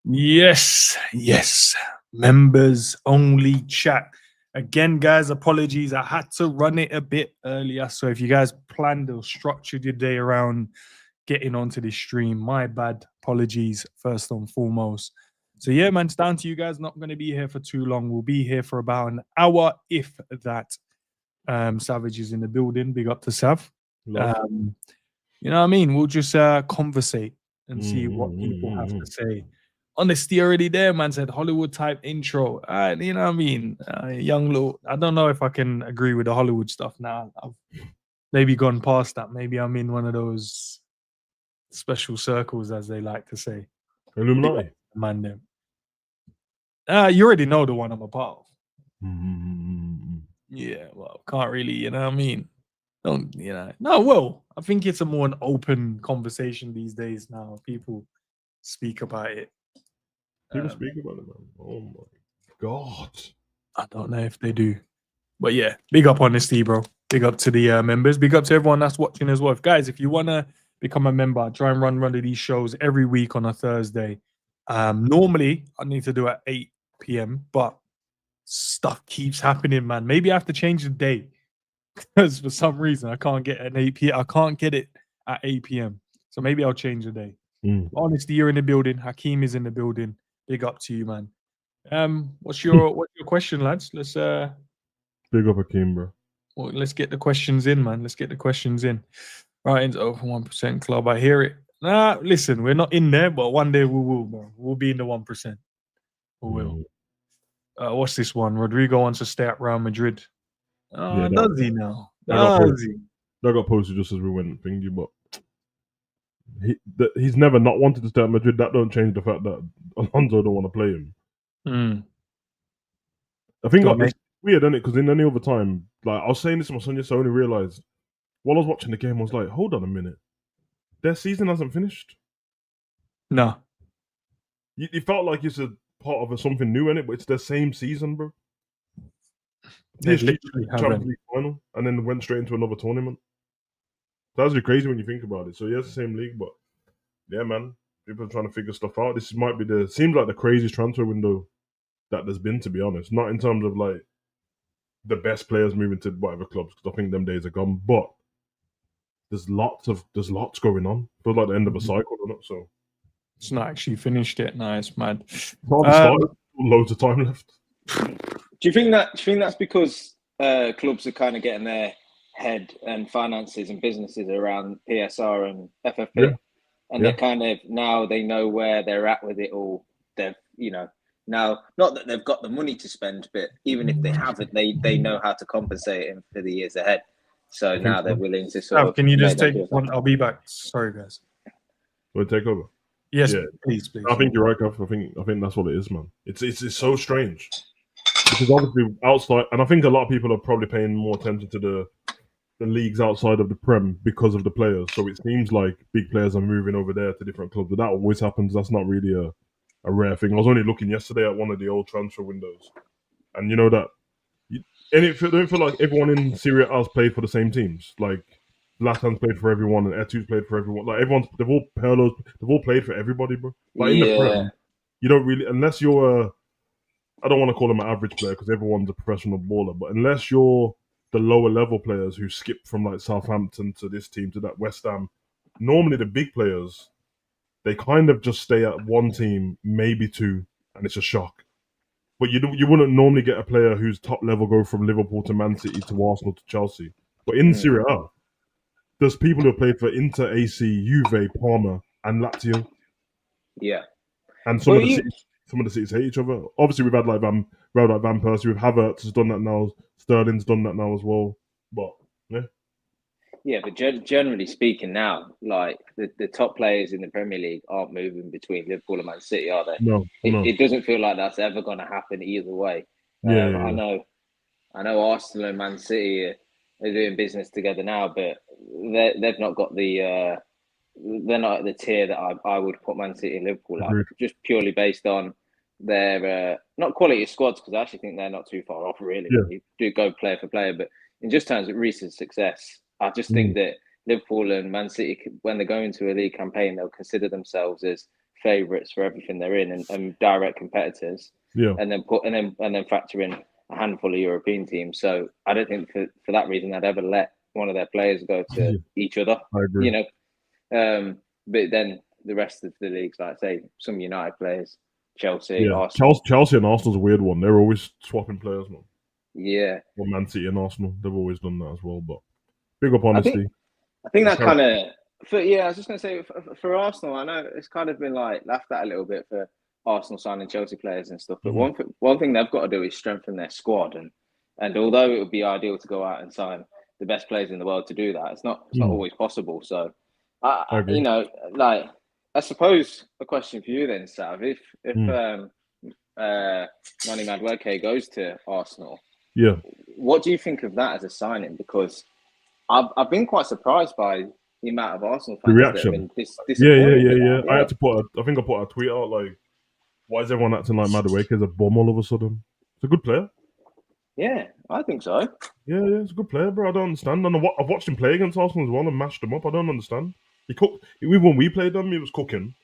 Yes, yes. Members only chat. Again, guys, apologies. I had to run it a bit earlier. So if you guys planned or structured your day around getting onto this stream, my bad. Apologies, first and foremost. So yeah, man, it's down to you guys. Not going to be here for too long. We'll be here for about an hour, if that. Savage is in the building. Big up to Sav. You know what I mean? We'll just conversate and see what people have to say. Honesty already there, man. Said Hollywood type intro. You know what I mean? Young little. I don't know if I can agree with the Hollywood stuff now. I've maybe gone past that. Maybe I'm in one of those special circles, as they like to say. Illuminati. Man, them. You already know the one I'm a part of. Yeah, well, can't really, you know what I mean? Don't, you know. No, well, I think it's a more an open conversation these days now. People speak about it. People speak about it, man. Oh my God. I don't know if they do. But yeah, big up Honesty, bro. Big up to the members. Big up to everyone that's watching as well. Guys, if you want to become a member, I try and run one of these shows every week on a Thursday. Normally, I need to do at 8 p.m., but stuff keeps happening, man. Maybe I have to change the day because for some reason I can't get an 8 p.m. I can't get it at 8 p.m. So maybe I'll change the day. Honesty, you're in the building. Hakeem is in the building. Big up to you, man. What's your question, lads? Let's big up Hakeem, bro. Well, let's get the questions in, man. Let's get the questions in. Right, into over 1% club. I hear it. Nah, listen, we're not in there, but one day we will, bro. We'll be in the 1%. We will. What's this one? Rodrigo wants to stay at Real Madrid. Does he now? Does he? That got posted just as we went thingy, but he's never not wanted to stay at Madrid. That don't change the fact that Alonso don't want to play him. I think it's weird, isn't it? Because in any other time, like I was saying this to my son yesterday, I only realised while I was watching the game, I was like, hold on a minute. Their season hasn't finished. No. You felt like it's a part of something new, in it, but it's the same season, bro. They literally Champions League final and then went straight into another tournament. That's really crazy when you think about it. So yeah, it's the same league, but yeah, man, people are trying to figure stuff out. This might be seems like the craziest transfer window that there's been, to be honest. Not in terms of like the best players moving to whatever clubs, because I think them days are gone. But there's lots going on. Feels like the end of a cycle, isn't it? So it's not actually finished yet. No, it's mad. Loads of time left. Do you think that's because clubs are kind of getting their head and finances and businesses around PSR and FFP, and they're kind of now they know where they're at with it all. They've now not that they've got the money to spend, but even if they haven't, they know how to compensate him for the years ahead. So now they're willing to sort of. Can you just take one? I'll be back. Sorry, guys. Will it take over? Yes, please. I think you're right, Gav. I think that's what it is, man. It's so strange. Because obviously outside, and I think a lot of people are probably paying more attention to the leagues outside of the Prem because of the players. So it seems like big players are moving over there to different clubs. But that always happens. That's not really a rare thing. I was only looking yesterday at one of the old transfer windows, and you know that. And it don't feel like everyone in Serie A has played for the same teams. Like Zlatan's played for everyone, and Eto'o's played for everyone. Like they've all played for everybody, bro. Like in the Prem, you don't really, unless you're I don't want to call them an average player because everyone's a professional baller, but unless you're the lower level players who skip from like Southampton to this team to that West Ham, normally the big players, they kind of just stay at one team, maybe two, and it's a shock. But you wouldn't normally get a player who's top level go from Liverpool to Man City to Arsenal to Chelsea. But in Serie A, there's people who have played for Inter, AC, Juve, Parma, and Lazio. Yeah. And some of the cities hate each other. Obviously, we've had like Van Persie, with Havertz has done that now, Sterling's done that now as well. But yeah, but generally speaking, now like the top players in the Premier League aren't moving between Liverpool and Man City, are they? No, it doesn't feel like that's ever going to happen either way. I know Arsenal and Man City are doing business together now, but they've not got the. They're not at the tier that I would put Man City and Liverpool at, just purely based on their not quality of squads, because I actually think they're not too far off, really. Yeah. You do go player for player, but in just terms of recent success, I just think that Liverpool and Man City, when they go into a league campaign, they'll consider themselves as favourites for everything they're in and direct competitors. Yeah. And then factor in a handful of European teams. So I don't think for that reason they'd ever let one of their players go to each other. I agree. You know, but then the rest of the leagues, like say some United players, Chelsea, Arsenal. Chelsea and Arsenal's a weird one. They're always swapping players, man. Yeah. Or Man City and Arsenal, they've always done that as well. But big up honesty. I think that kind of. I was just going to say for Arsenal, I know it's kind of been like laughed at a little bit for Arsenal signing Chelsea players and stuff. But one thing they've got to do is strengthen their squad, and although it would be ideal to go out and sign the best players in the world to do that, it's not always possible. So, you know, like I suppose a question for you then, Sav, if Manny Madueke goes to Arsenal, what do you think of that as a signing? Because I've been quite surprised by the amount of Arsenal fans the reaction. That have been disappointed. Yeah. I think I put a tweet out like, why is everyone acting like Madueke is a bum all of a sudden? It's a good player. Yeah, I think so. Yeah, it's a good player, bro. I don't understand. And I've watched him play against Arsenal as well and mashed them up. I don't understand. He cooked. Even when we played them, he was cooking.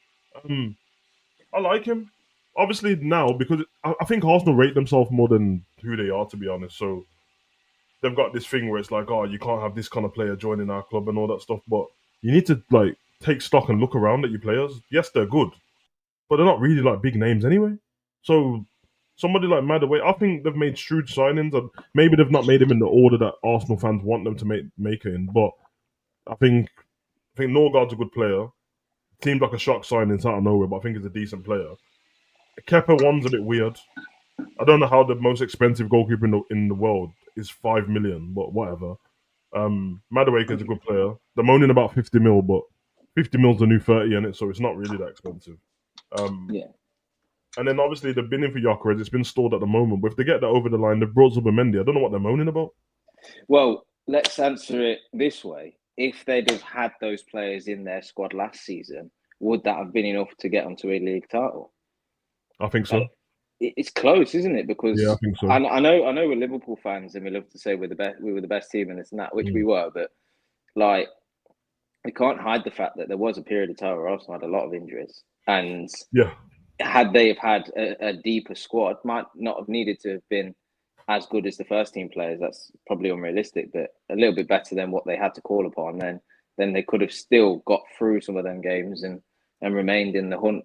I like him. Obviously now, because I think Arsenal rate themselves more than who they are, to be honest. So they've got this thing where it's like, oh, you can't have this kind of player joining our club and all that stuff. But you need to like take stock and look around at your players. Yes, they're good, but they're not really like big names anyway. So somebody like Madueke, I think they've made shrewd signings, and maybe they've not made him in the order that Arsenal fans want them to make it in. But I think Norgard's a good player. Seemed like a shock signing out of nowhere, but I think he's a decent player. Kepa one's a bit weird. I don't know how the most expensive goalkeeper in the world is 5 million, but whatever. Madueke is a good player. They're moaning about 50 mil, but 50 mil's the new 30 in it, so it's not really that expensive. And then obviously they've been in for Gyökeres. It's been stalled at the moment, but if they get that over the line, they've brought Zubimendi. I don't know what they're moaning about. Well, let's answer it this way. If they'd have had those players in their squad last season, would that have been enough to get onto a league title? I think so. It's close, isn't it? Because I think so. I know we're Liverpool fans and we love to say we were the best team and this and that, which we were, but like we can't hide the fact that there was a period of time where Arsenal had a lot of injuries, and had they have had a deeper squad, might not have needed to have been as good as the first team players. That's probably unrealistic, but a little bit better than what they had to call upon. Then they could have still got through some of them games and remained in the hunt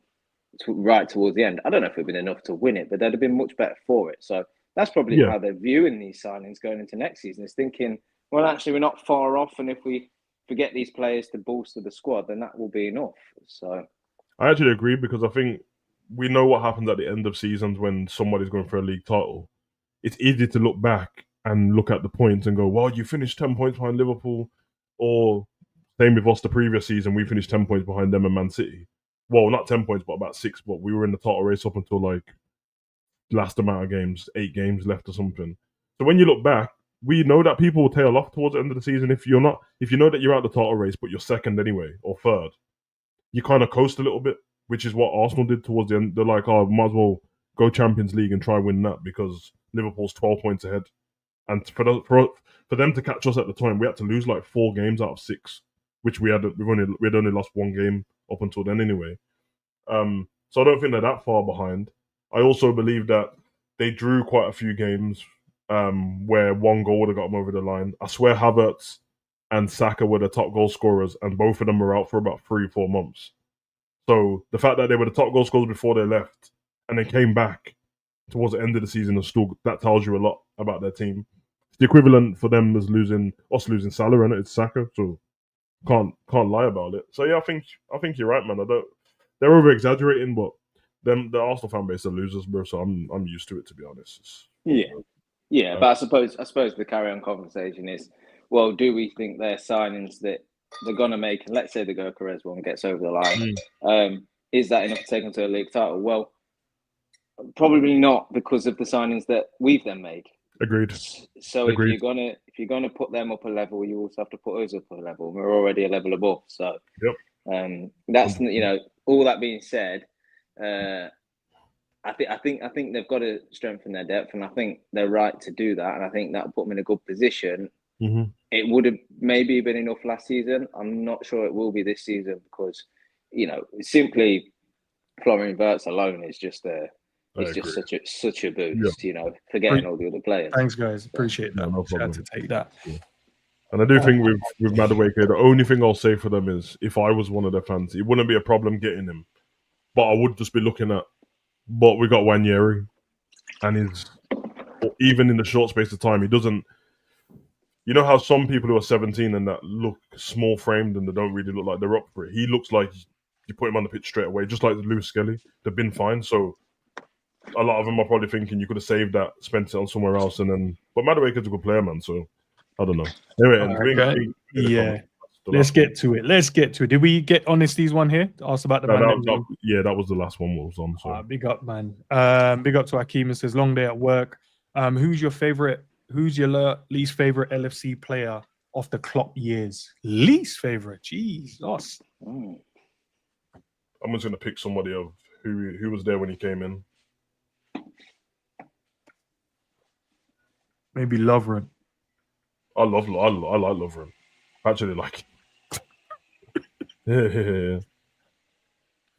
right towards the end. I don't know if it would have been enough to win it, but they'd have been much better for it. So that's probably how they're viewing these signings going into next season. Is thinking, well, actually, we're not far off, and if we get these players to bolster the squad, then that will be enough. So I actually agree, because I think we know what happens at the end of seasons when somebody's going for a league title. It's easy to look back and look at the points and go, well, you finished 10 points behind Liverpool, or same with us the previous season, we finished 10 points behind them and Man City. Well, not 10 points, but about 6. But we were in the title race up until like last amount of games, 8 games left or something. So when you look back, we know that people will tail off towards the end of the season. If you know that you're out the title race, but you're second anyway or third, you kind of coast a little bit, which is what Arsenal did towards the end. They're like, oh, might as well go Champions League and try win that because Liverpool's 12 points ahead. And for them to catch us at the time, we had to lose like 4 games out of 6, which we'd only lost 1 game up until then anyway. So I don't think they're that far behind. I also believe that they drew quite a few games where 1 goal would have got them over the line. I swear Havertz and Saka were the top goal scorers, and both of them were out for about 3-4 months. So the fact that they were the top goal scorers before they left and they came back towards the end of the season, that tells you a lot about their team. It's the equivalent for them as losing Salah, and it's Saka. So can't lie about it. So yeah, I think you're right, man. They're over exaggerating, but the Arsenal fan base are losers, bro. So I'm used to it, to be honest. Yeah. But I suppose the carry on conversation is, well, do we think they're signings that they're gonna make? And let's say the Gyökeres one gets over the line. Is that enough to take them to a league title? Well, probably not, because of the signings that we've then made. Agreed. So if you're gonna put them up a level, you also have to put us up a level. We're already a level above. So that's all that being said, I think they've got to strengthen their depth, and I think they're right to do that. And I think that'll put them in a good position. It would have maybe been enough last season. I'm not sure it will be this season because, simply Florian Wirtz alone is just such a boost. You know, forgetting all the other players. Thanks, guys. Appreciate that. No problem. Had to take that. Yeah. And I do think with Madueke, the only thing I'll say for them is if I was one of their fans, it wouldn't be a problem getting him. But I would just be looking at what we got Wanyeri, and even in the short space of time, he doesn't. You know how some people who are 17 and that look small framed and they don't really look like they're up for it. He looks like you put him on the pitch straight away, just like Lewis Skelly. They've been fine, so a lot of them are probably thinking you could have saved that, spent it on somewhere else, and then. But Madueke's a good player, man. So I don't know. Anyway, let's get to it. Did we get Honesty's one here? Asked about the man. That was the last one. What was on? So. Big up, man. Big up to Hakeem. It says long day at work. Who's your least favorite LFC player of the Klopp years? Least favorite? Jeez, lost. I'm just gonna pick somebody of who was there when he came in. Maybe Lovren. I like Lovren. Actually, like. Yeah.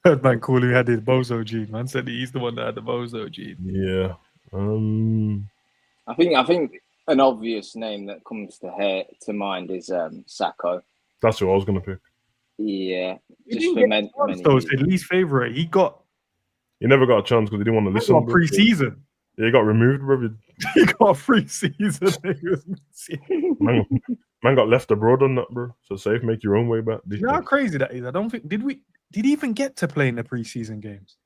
Heard man cool who had his bozo gene. Man said he's the one that had the bozo gene. Yeah. I think an obvious name that comes to mind is Sacco. That's who I was gonna pick. Yeah, just for many. His least favorite. He never got a chance because he didn't want to listen. Pre-season. Yeah, he got removed, bro. He got a free season. man got left abroad on that, bro. So safe, make your own way back. You know how crazy that is? I don't think did he even get to play in the preseason games?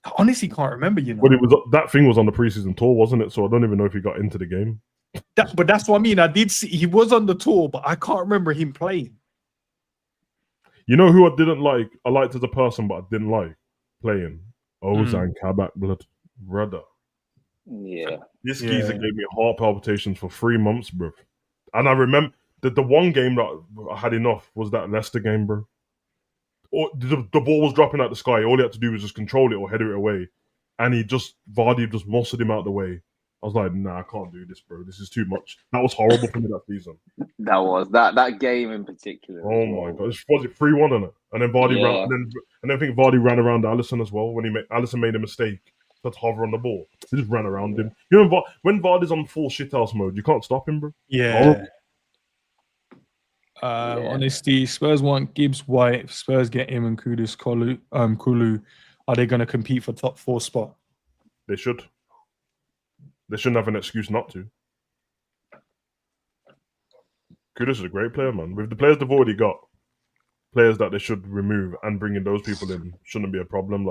I honestly can't remember, you know. But that thing was on the preseason tour, wasn't it? So I don't even know if he got into the game. But that's what I mean. I did see he was on the tour, but I can't remember him playing. You know who I didn't like? I liked as a person, but I didn't like playing. Ozan Kabak, blood brother. Yeah. This geezer gave me heart palpitations for 3 months, bro. And I remember the one game that I had enough was that Leicester game, bro. The ball was dropping out the sky. All he had to do was just control it or header it away. And Vardy just mustered him out the way. I was like, nah, I can't do this, bro. This is too much. That was horrible for me that season. That game in particular. Oh my god. Was it 3-1 on it? And then Vardy ran, and I think Vardy ran around Alisson as well when Alisson made a mistake. To hover on the ball. He just ran around him. You know, when Vardy's on full shithouse mode, you can't stop him, bro. Yeah. Honesty, Spurs want Gibbs White. If Spurs get him and Kulu, are they going to compete for top 4 spot? They should. They shouldn't have an excuse not to. Kudus is a great player, man. With the players they've already got, players that they should remove and bringing those people in shouldn't be a problem.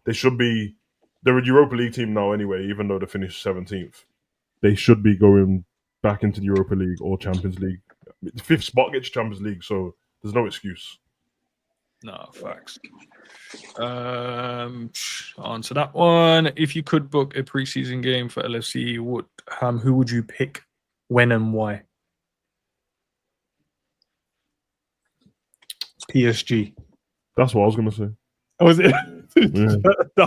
They should be. They're a Europa League team now anyway, even though they finished 17th. They should be going back into the Europa League or Champions League. The 5th spot gets Champions League, so there's no excuse. No, facts. Answer that one. If you could book a preseason game for LFC, who would you pick, when and why? PSG. That's what I was going to say. Oh, was it? Yeah.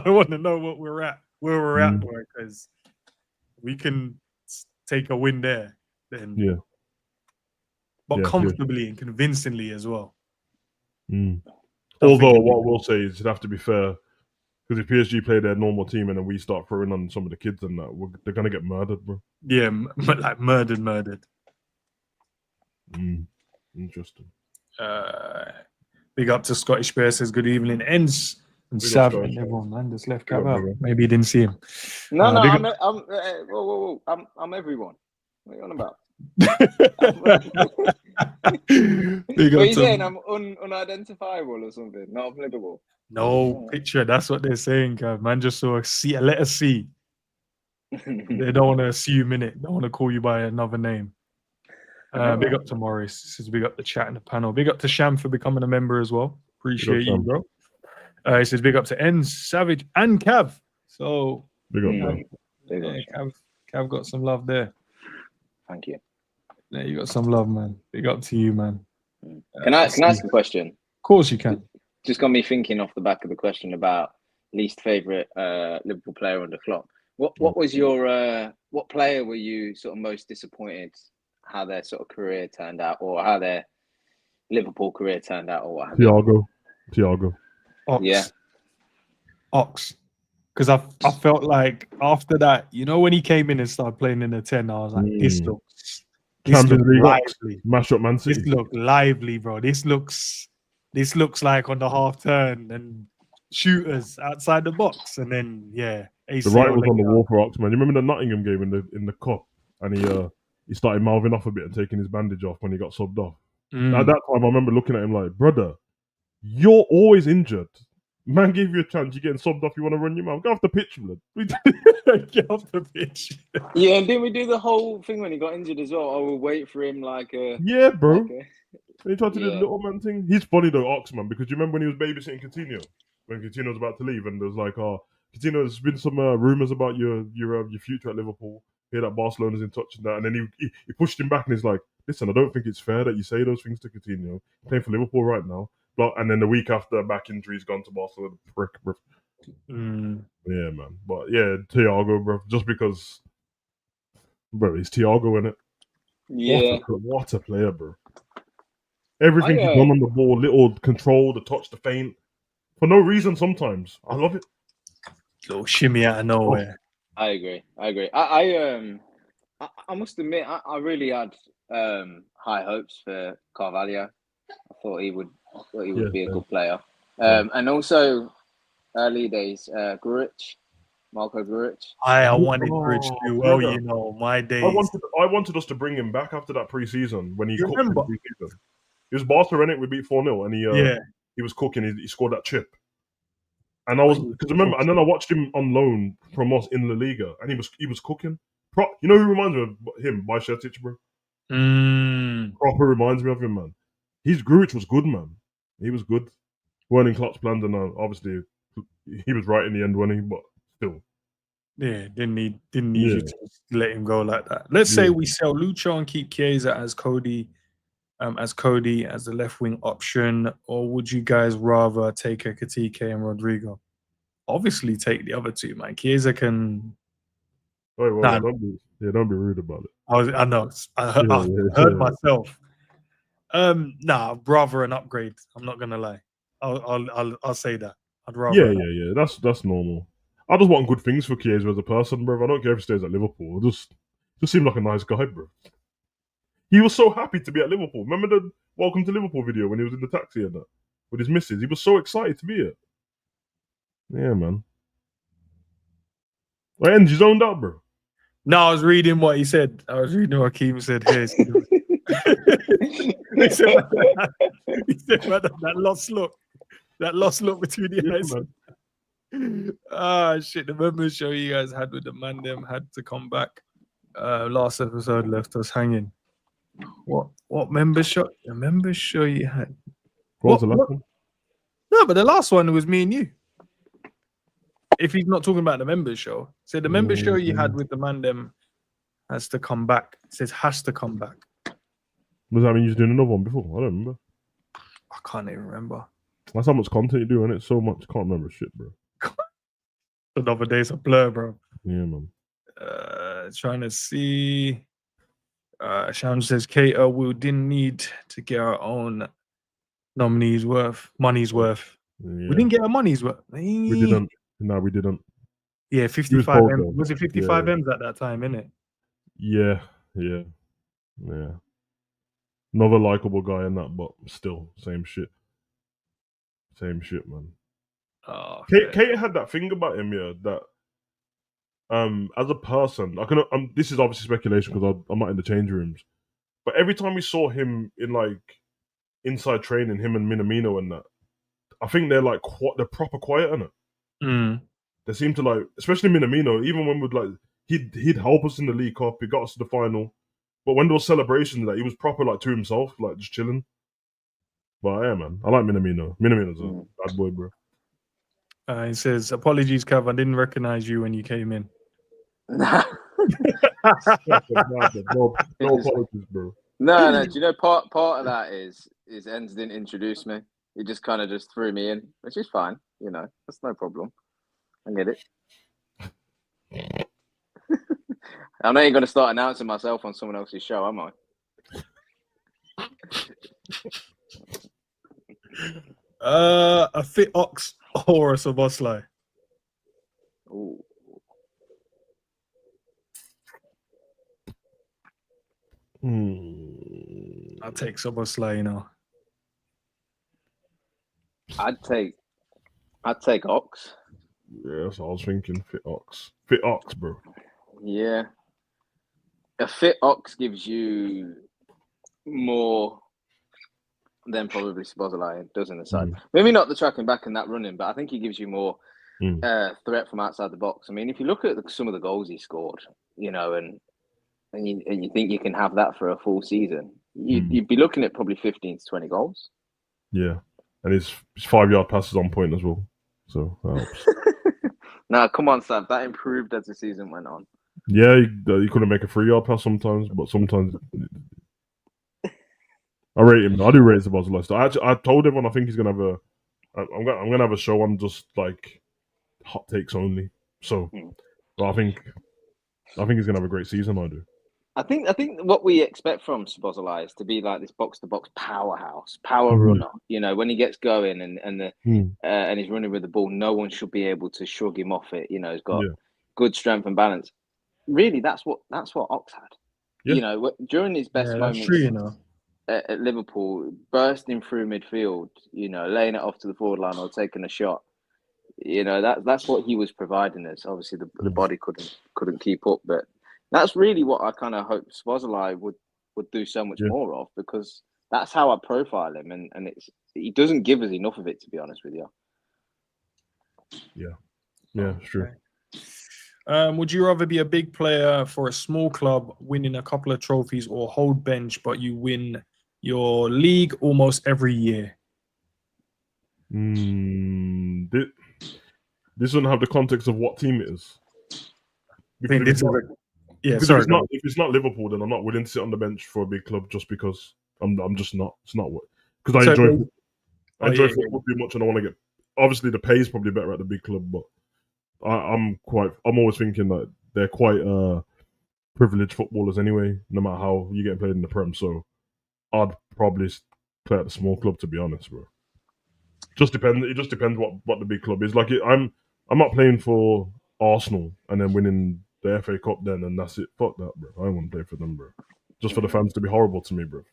I want to know where we're at, because we can take a win there. Then, yeah, but comfortably and convincingly as well. Although what we'll say is it'd have to be fair, because if PSG play their normal team and then we start throwing on some of the kids and that, they're gonna get murdered, bro. Yeah, like murdered. Interesting. Big up to Scottish Bear says good evening. Ends and Sav and everyone, man. Just left Cav out. Maybe you didn't see him. No, I'm everyone. What are you on about? What are you saying? I'm unidentifiable or something? Not applicable. No picture. That's what they're saying, Cav. Man, just saw a letter C. They don't want to assume in it. They want to call you by another name. Big up to Morris. This is big up the chat and the panel. Big up to Sham for becoming a member as well. Appreciate you, bro. He says big up to Enz, Savage, and Cav. So big up, Cav got some love there. Thank you. Yeah, you got some love, man. Big up to you, man. Can I ask a question? Of course you can. Just got me thinking off the back of the question about least favorite Liverpool player under Klopp. What was your what player were you sort of most disappointed how their sort of career turned out, or how their Liverpool career turned out, or what have you? Thiago. Ox. Yeah. Ox. Because I felt like after that, you know, when he came in and started playing in the 10, I was like, this looks lively. Mash up Man City. This look lively, bro. This looks like on the half turn and shooters outside the box, and then the right was on the wall for Ox, man. You remember the Nottingham game in the cup, and he started mouthing off a bit and taking his bandage off when he got subbed off. At that time, I remember looking at him like, brother, you're always injured. Man gave you a chance, you're getting subbed off, you want to run your mouth. Get off the pitch, blood. Get off the pitch. Yeah, and didn't we do the whole thing when he got injured as well? I will wait for him yeah, bro. He tried to do the little man thing. He's funny though, Ox, man, because you remember when he was babysitting Coutinho? When Coutinho was about to leave, and there was like, Coutinho, there's been some rumours about your future at Liverpool. Hear that Barcelona's in touch and that. And then he pushed him back and he's like, listen, I don't think it's fair that you say those things to Coutinho. He's playing for Liverpool right now. And then the week after, back injury, he's gone to Barcelona. Prick, bro. Yeah, man. But yeah, Thiago, bro. Just because, bro, he's Thiago in it. Yeah. What a player, bro. Everything he's done on the ball, little control, the touch, the feint, for no reason sometimes. I love it. Little shimmy out of nowhere. I agree. I must admit, I really had high hopes for Carvalho. I thought he would be a good player. And also early days, Marco Grujic. I wanted Grujic to do well, you know, my days. I wanted us to bring him back after that pre-season when he cooked in the pre-season. It was Barcelona, we beat 4-0, and he was cooking. He scored that chip. And I was, because remember, and then I watched him on loan from us in La Liga, and he was cooking. You know who reminds me of him? Bajcetic, bro. Proper reminds me of him, man. His Grujic was good, man. He was good. Weren't in Klopp's plans, and obviously he was right in the end, wasn't he? But still. Yeah, didn't need you to let him go like that. Let's say we sell Lucho and keep Chiesa as Cody as the left wing option, or would you guys rather take a Katike and Rodrigo? Obviously, take the other two, man. Chiesa can. Wait, don't be rude about it. I know. I heard myself. Rather an upgrade. I'm not gonna lie. I'll say that. I'd rather. Yeah. That's normal. I just want good things for Chiesa as a person, bro. I don't care if he stays at Liverpool. Just seemed like a nice guy, bro. He was so happy to be at Liverpool. Remember the Welcome to Liverpool video when he was in the taxi and that with his missus? He was so excited to be here. Yeah, man. And you zoned out, bro. No, I was reading what he said. I was reading what Keem said here. he said that lost look. That lost look between the eyes. Shit. The members show you guys had with the man them had to come back. Last episode left us hanging. What members show? The members show you had. What was the last one? No, but the last one was me and you. If he's not talking about the members show, so the members show you had with the man them has to come back. It says has to come back. Does that mean you're doing another one before? I don't remember. I can't even remember. That's how much content you do, and it's so much. Can't remember shit, bro. Another day's a blur, bro. Yeah, man. Trying to see. Sham says, Kato, we didn't need to get our own money's worth. Yeah. We didn't get our money's worth. We didn't. No, we didn't. Yeah, 55 M's. Was it 55 M's at that time, innit? Yeah. Another likable guy in that, but still, same shit. Same shit, man. Oh, Kate had that thing about him, that as a person, this is obviously speculation because I'm not in the change rooms, but every time we saw him in like inside training, him and Minamino and that, I think they're like they're proper quiet in it. They seem to like, especially Minamino, even when we'd like he'd help us in the League Cup, he got us to the final, but when there was celebrations, like he was proper like to himself, like just chilling. But yeah, man, I like Minamino. Minamino's a bad boy, bro. He says, apologies, Kev, I didn't recognize you when you came in. No apologies, bro. No. Do you know part of that is Enz didn't introduce me. He just kind of just threw me in, which is fine. You know, that's no problem. I get it. I'm not even going to start announcing myself on someone else's show, am I? A fit ox or a Soboslai? I'll take Szoboszlai, you know. I'd take Ox. Yeah, that's what I was thinking. Fit Ox, bro. Yeah, a fit Ox gives you more than probably Szoboszlai does in the side. Maybe not the tracking back and that running, but I think he gives you more threat from outside the box. I mean, if you look at some of the goals he scored, you know, and you think you can have that for a full season, you'd be looking at probably 15 to 20 goals. Yeah, and his 5-yard passes on point as well, so that helps. Now, come on, Sam. That improved as the season went on. Yeah, he couldn't make a 3-yard pass sometimes, but sometimes I rate him. I do rate Szoboszlai. I told everyone I think he's gonna have I'm gonna have a show on just like hot takes only. So I think he's gonna have a great season. I do. I think what we expect from Szoboszlai is to be like this box to box powerhouse, runner. You know, when he gets going and he's running with the ball, no one should be able to shrug him off it. You know, he's got good strength and balance. Really, that's what Ox had. Yeah. You know, during his best moments, true, you know. At Liverpool, bursting through midfield, you know, laying it off to the forward line or taking a shot. You know, that's what he was providing us. Obviously, the body couldn't keep up, but that's really what I kind of hope Szoboszlai would do so much more of, because that's how I profile him, and he doesn't give us enough of it, to be honest with you. Yeah, it's true. Would you rather be a big player for a small club, winning a couple of trophies, or hold bench but you win your league almost every year? This doesn't have the context of what team it is. If it's not Liverpool, then I'm not willing to sit on the bench for a big club just because I'm just not. It's not what, because I enjoy football too much, and I want to get. Obviously, the pay is probably better at the big club, but I'm always thinking that they're quite privileged footballers anyway, no matter how you get played in the Prem. So I'd probably play at the small club, to be honest, bro. It just depends what the big club is. Like I'm not playing for Arsenal and then winning the FA Cup then, and that's it. Fuck that, bro. I don't want to play for them, bro. Just for the fans to be horrible to me, bro.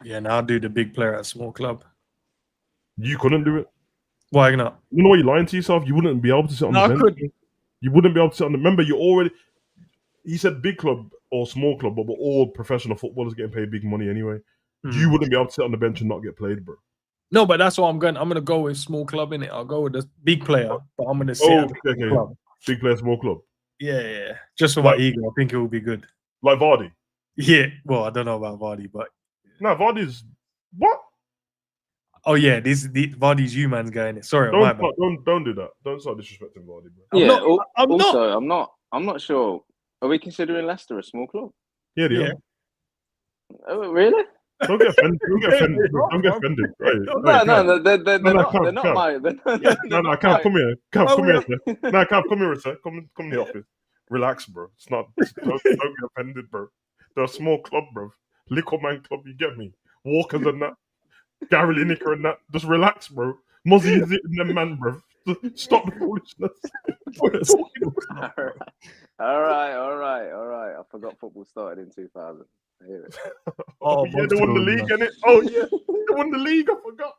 Yeah, now I'll do the big player at a small club. You couldn't do it. Why not? You know what? You're lying to yourself. You wouldn't be able to sit on the bench. Couldn't. You wouldn't be able to sit on the. Remember, he said big club or small club, but we're all professional footballers getting paid big money anyway. You wouldn't be able to sit on the bench and not get played, bro. No, but that's what I'm gonna go with small club in it. I'll go with the big player, but I'm gonna sit at the club. Big player, small club. Yeah. Just for my ego, I think it will be good. Like Vardy. Yeah. Well, I don't know about Vardy, but no, Vardy's what? Oh yeah, Vardy's you man's guy in it. Sorry, don't do that. Don't start disrespecting Vardy, bro. Yeah. I'm not sure. Are we considering Leicester a small club? Yeah, they are. Oh, really? Don't get offended. Don't get offended. Right. No, they're not my. No, Cav, come here. Come here. No, Cav, come here, sir. Come in the office. Relax, bro. It's not. Don't get offended, bro. They're a small club, bro. Little man club. You get me? Walkers and that. Gary Lineker and that. Just relax, bro. Muzzy is it in them, man, bro. Stop the foolishness. All right. I forgot football started in 2000. Yeah, they won the league, innit? Oh yeah, they won the league. I forgot.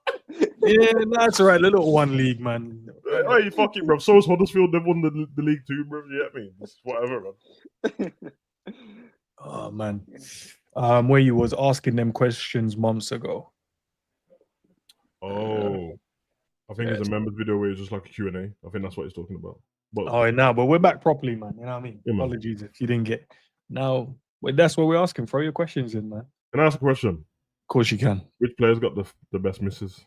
Yeah, that's all right. The little one league, man. Hey, fuck it, bro. So is Huddersfield. They've won the league too, bro. You get me? It's whatever, man. Oh man, where you was asking them questions months ago. Oh, I think it's a members video where it's just like a Q&A. I think that's what he's talking about. But we're back properly, man. You know what I mean? Yeah, apologies if you didn't get. Now, that's what we're asking. Throw your questions in, man. Can I ask a question? Of course you can. Which players got the best misses?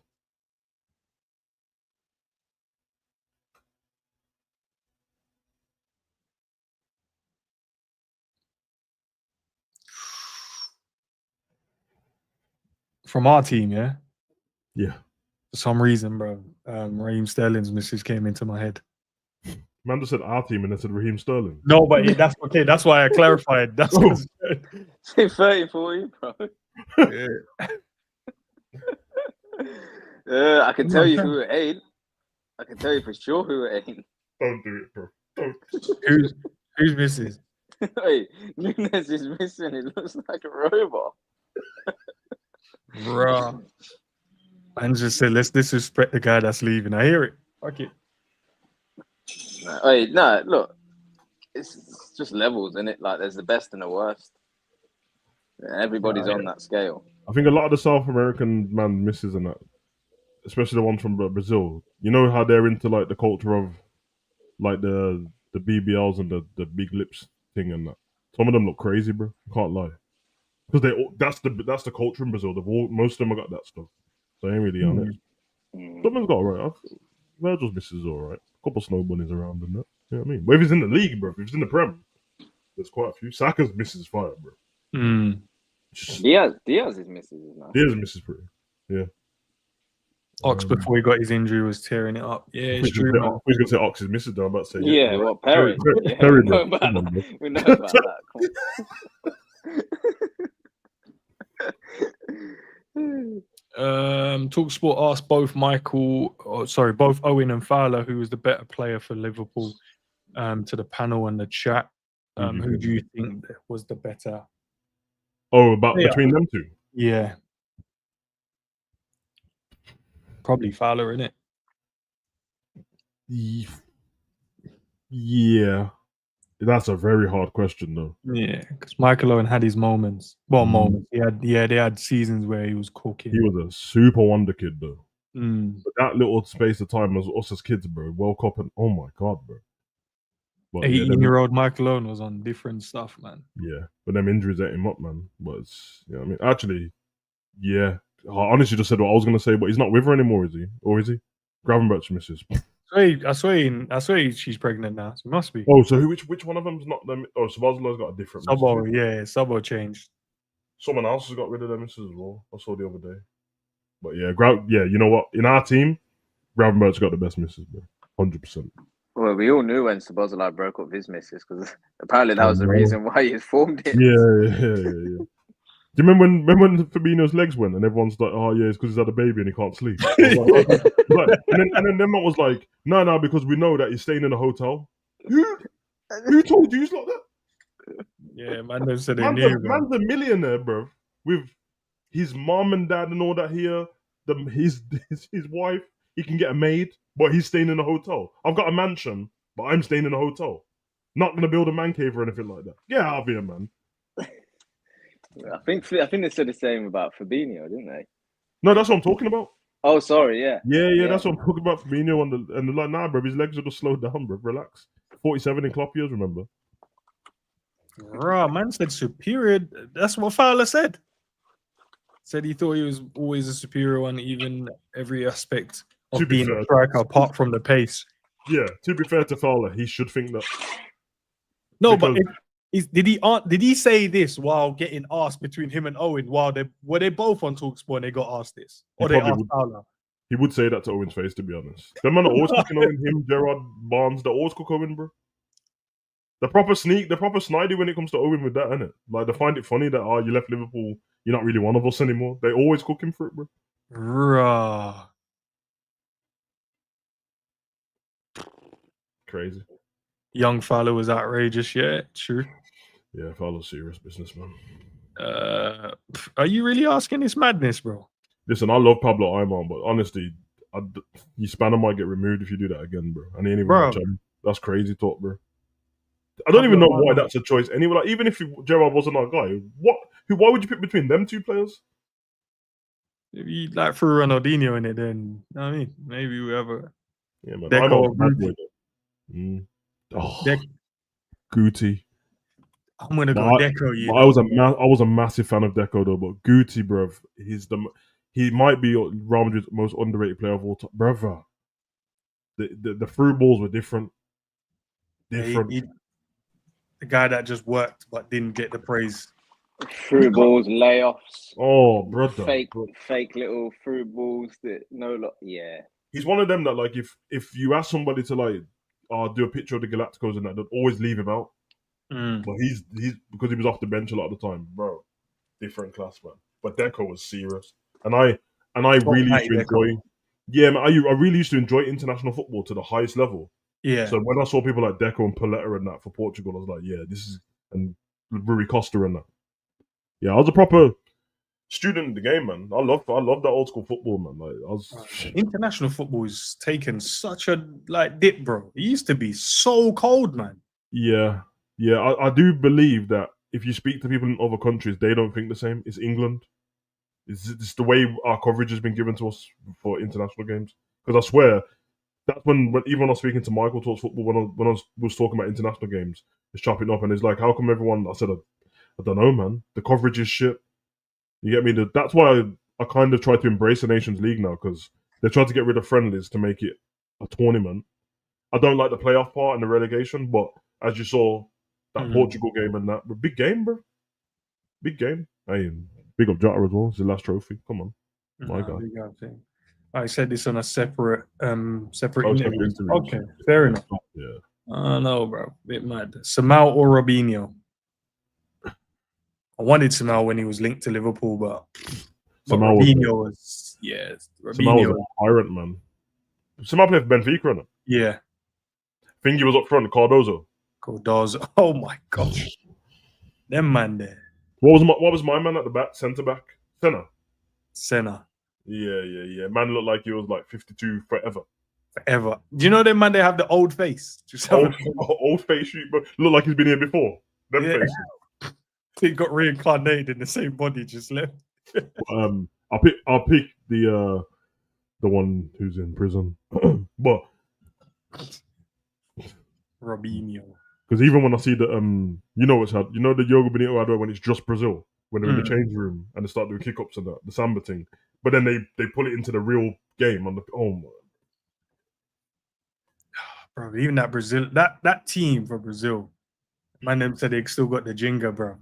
From our team, yeah? Yeah. For some reason, bro, Raheem Sterling's misses came into my head. Man just said our team and then said Raheem Sterling. No, but that's okay. That's why I clarified. That's say 30 for you, bro. Yeah. I can tell you who it ain't. I can tell you for sure who it ain't. Don't do it, bro. Don't. Who's misses? Wait, Nunes is missing. It looks like a robot. Bruh. And just said, let's disrespect the guy that's leaving. I hear it. Fuck it. Wait, no, look. It's just levels, isn't it? Like, there's the best and the worst. Everybody's on that scale. I think a lot of the South American man misses in that, especially the ones from Brazil. You know how they're into like the culture of like the BBLs and the big lips thing and that. Some of them look crazy, bro. Can't lie, because that's the culture in Brazil. Most of them have got that stuff. So I ain't really on it. Someone's got alright. Virgil's misses alright. A couple snow bunnies around and that. You know what I mean? But if he's in the league, bro, if he's in the Prem, there's quite a few. Saka's misses fire, bro. Diaz is misses now. Diaz misses pretty. Yeah. Ox before he got his injury was tearing it up. Yeah, it's true. I was going to say Ox is misses though. I'm about to say yeah. Well, Perry. Perry, we know about that. We know about that. Talksport asked both both Owen and Fowler who was the better player for Liverpool to the panel and the chat. Who do you think was the better? Oh, between them two? Yeah. Probably Fowler, innit? Yeah. That's a very hard question, though. Yeah, because Michael Owen had his moments. Well, moments. They had seasons where he was cooking. He was a super wonder kid, though. But that little space of time was us as kids, bro. World Cup and oh my god, bro. 18-year-old Michael Owen was on different stuff, man. Yeah, but them injuries ate him up, man. But it's, you know what I mean? Actually, yeah. I honestly just said what I was going to say, but he's not with her anymore, is he? Or is he? Gravenberch misses. I swear she's pregnant now. So it must be. Oh, so which one of them's not them? Oh, Sabazala's got a different Sabo, yeah. Sabo changed. Someone else has got rid of them misses as well. I saw the other day. But yeah, you know what? In our team, Gravenberch got the best misses, bro. 100%. Well, we all knew when Sabazala broke up his misses because apparently that was the reason why he formed it. Yeah. Do you remember when Fabinho's legs went and everyone's like, "Oh yeah, it's because he's had a baby and he can't sleep." And then them was like, "No, because we know that he's staying in a hotel." Who told you he's like that? Yeah, man, said they man's a millionaire, bro. With his mom and dad and all that here, his wife, he can get a maid, but he's staying in a hotel. I've got a mansion, but I'm staying in a hotel. Not gonna build a man cave or anything like that. Get out of here, man. I think they said the same about Fabinho, didn't they? No, that's what I'm talking about. Oh, sorry, yeah. Yeah, that's what I'm talking about. Fabinho and they're like, nah, bro, his legs are just slowed down, bro. Relax. 47 in Klopp years, remember? Man said superior. That's what Fowler said. Said he thought he was always a superior one, even every aspect of being a striker, apart from the pace. Yeah, to be fair to Fowler, he should think that. No, because... but did he say this while getting asked between him and Owen? Were they both on Talksport and they got asked this, or they asked Fowler? He would say that to Owen's face, to be honest. Them man are always cooking Owen, him, Gerard, Barnes. They always cook Owen, bro. The proper snidey when it comes to Owen with that, innit? Like they find it funny that you left Liverpool, you're not really one of us anymore. They always cook him for it, bro. Crazy. Young Fowler was outrageous, yeah, true. Yeah, Fowler's serious business, man. Are you really asking this madness, bro? Listen, I love Pablo Aimar, but honestly, your spanner might get removed if you do that again, bro. And he ain't even that's crazy talk, bro. I don't even know why that's a choice. Anyway, like, even if Gerard wasn't our guy, why would you pick between them two players? If you like threw Ronaldinho in it, then I mean, maybe whoever. Yeah, man. Deco, Guti. I'm gonna go Deco. I was a massive fan of Deco though, but Guti, bruv, he might be Real Madrid's most underrated player of all time, brother. The through balls were different. The guy that just worked but didn't get the praise. Through balls, layoffs. Oh, brother. Fake little through balls that yeah. He's one of them that like if you ask somebody to like do a picture of the Galacticos and that, they'd always leave him out. But he's because he was off the bench a lot of the time, bro. Different class, man. But Deco was serious, and I really used to enjoy. Yeah, man, I really used to enjoy international football to the highest level. Yeah. So when I saw people like Deco and Paletta and that for Portugal, I was like, yeah, this and Rui Costa and that. Yeah, I was a proper student in the game, man. I love that old school football, man. Like international football is taken such a dip, bro. It used to be so cold, man. Yeah. I do believe that if you speak to people in other countries, they don't think the same. It's England. It's the way our coverage has been given to us for international games. Because I swear, that's when even when I was speaking to Michael talks football, when I was talking about international games, it's chopping up, and it's like, how come everyone? I said, I don't know, man. The coverage is shit. You get me? That's why I kind of try to embrace the Nations League now, because they tried to get rid of friendlies to make it a tournament. I don't like the playoff part and the relegation, but as you saw, that Portugal game and that, big game, bro. Big game. Hey, big up Jota as well. It's the last trophy. Come on. My God. I said this on a separate Separate interview. interviews. Okay, fair enough. Yeah. No, bro. Bit mad. Samal or Robinho? I wanted Samal when he was linked to Liverpool, but Robinho was Samal was a tyrant, man. Samal played for Benfica, innit? Yeah. Thingy was up front, Cardozo. Oh my gosh. Them man there. What was my man at the back? Centre back? Senna. Yeah. Man looked like he was like 52 forever. Do you know them man? They have the old face. Old face shoot, but look like he's been here before. Them faces. He got reincarnated in the same body, just left. I'll pick the one who's in prison, but Robinho. Because even when I see the the Yoga Benito Addo when it's just Brazil, when they're in the change room and they start doing kick-ups and the samba thing, but then they pull it into the real game on the bro, even that Brazil that team for Brazil, man, them said they still got the Jenga, bro.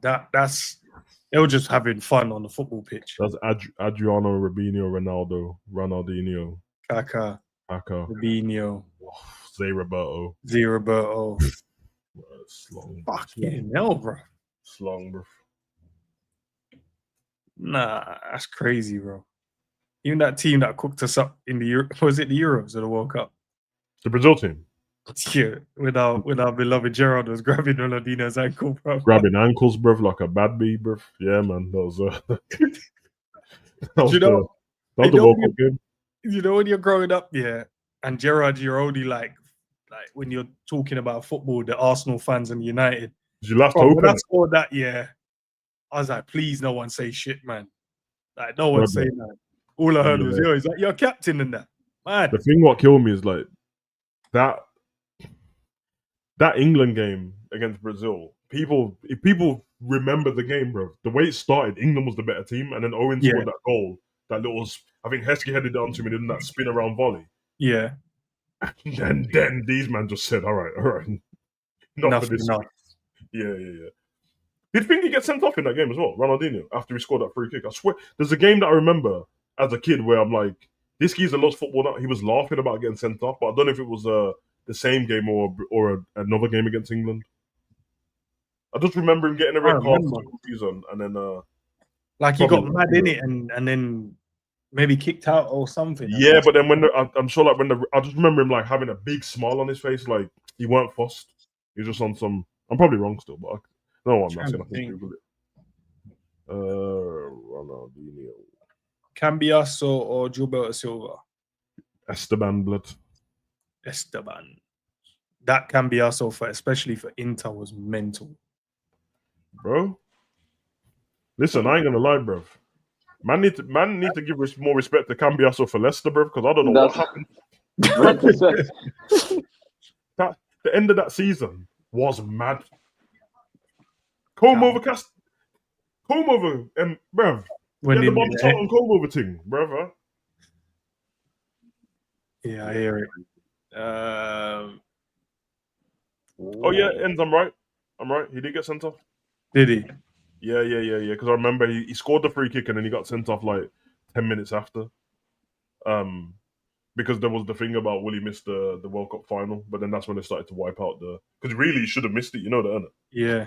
They were just having fun on the football pitch. That's Adriano, Robinho, Ronaldinho, Kaká, Robinho, Zé Roberto. Fucking hell, bro. Slong, bro. Nah, that's crazy, bro. Even that team that cooked us up in the was it the Euros or the World Cup? The Brazil team. Yeah, with our beloved Gerard was grabbing Ronaldinho's ankle, bro. Grabbing ankles, bro, like a bad bee, bro. Yeah, man, that was the World Cup game. You know when you're growing up, yeah, and Gerard, you're only like when you're talking about football, the Arsenal fans and United. Did you laugh to open? When I saw that, yeah, I was like, please, no one say shit, man. Like, no one say that. All I heard was, he's like, you're captain and that. Man. The thing what killed me is like that England game against Brazil. If people remember the game, bro, the way it started, England was the better team, and then Owen scored that goal. That little, I think Heskey headed down to him and did that spin around volley. Yeah. And then these men just said, all right. Not for this. Yeah. Did Thingy get sent off in that game as well, Ronaldinho, after he scored that free kick? I swear, there's a game that I remember as a kid where I'm like, this geezer loves football now. He was laughing about getting sent off, but I don't know if it was the same game or another game against England. I just remember him getting a red card for the season, and then like he got mad in it, and then maybe kicked out or something. Yeah, but then I'm sure I just remember him like having a big smile on his face, like he weren't fussed. He was just on some. I'm probably wrong still, but no, I'm not saying I can Google it. Ronaldinho, Cambiasso or Gilberto Silva? Esteban blood. Esteban. That Cambiasso especially for Inter was mental. Bro, listen, I ain't gonna lie, bro. Man need to give more respect to Cambiasso for Leicester, bro, because I don't know what happened. The end of that season was mad. Comb over, bruv. Get the Bobby Charlton comb over thing, brother. Yeah, I hear it. Oh yeah, ends. I'm right. He did get sent off. Did he? Yeah. Because I remember he scored the free kick and then he got sent off like 10 minutes after. Because there was the thing about will he miss the World Cup final, but then that's when they started to wipe out because really he should have missed it, you know that, innit? Yeah.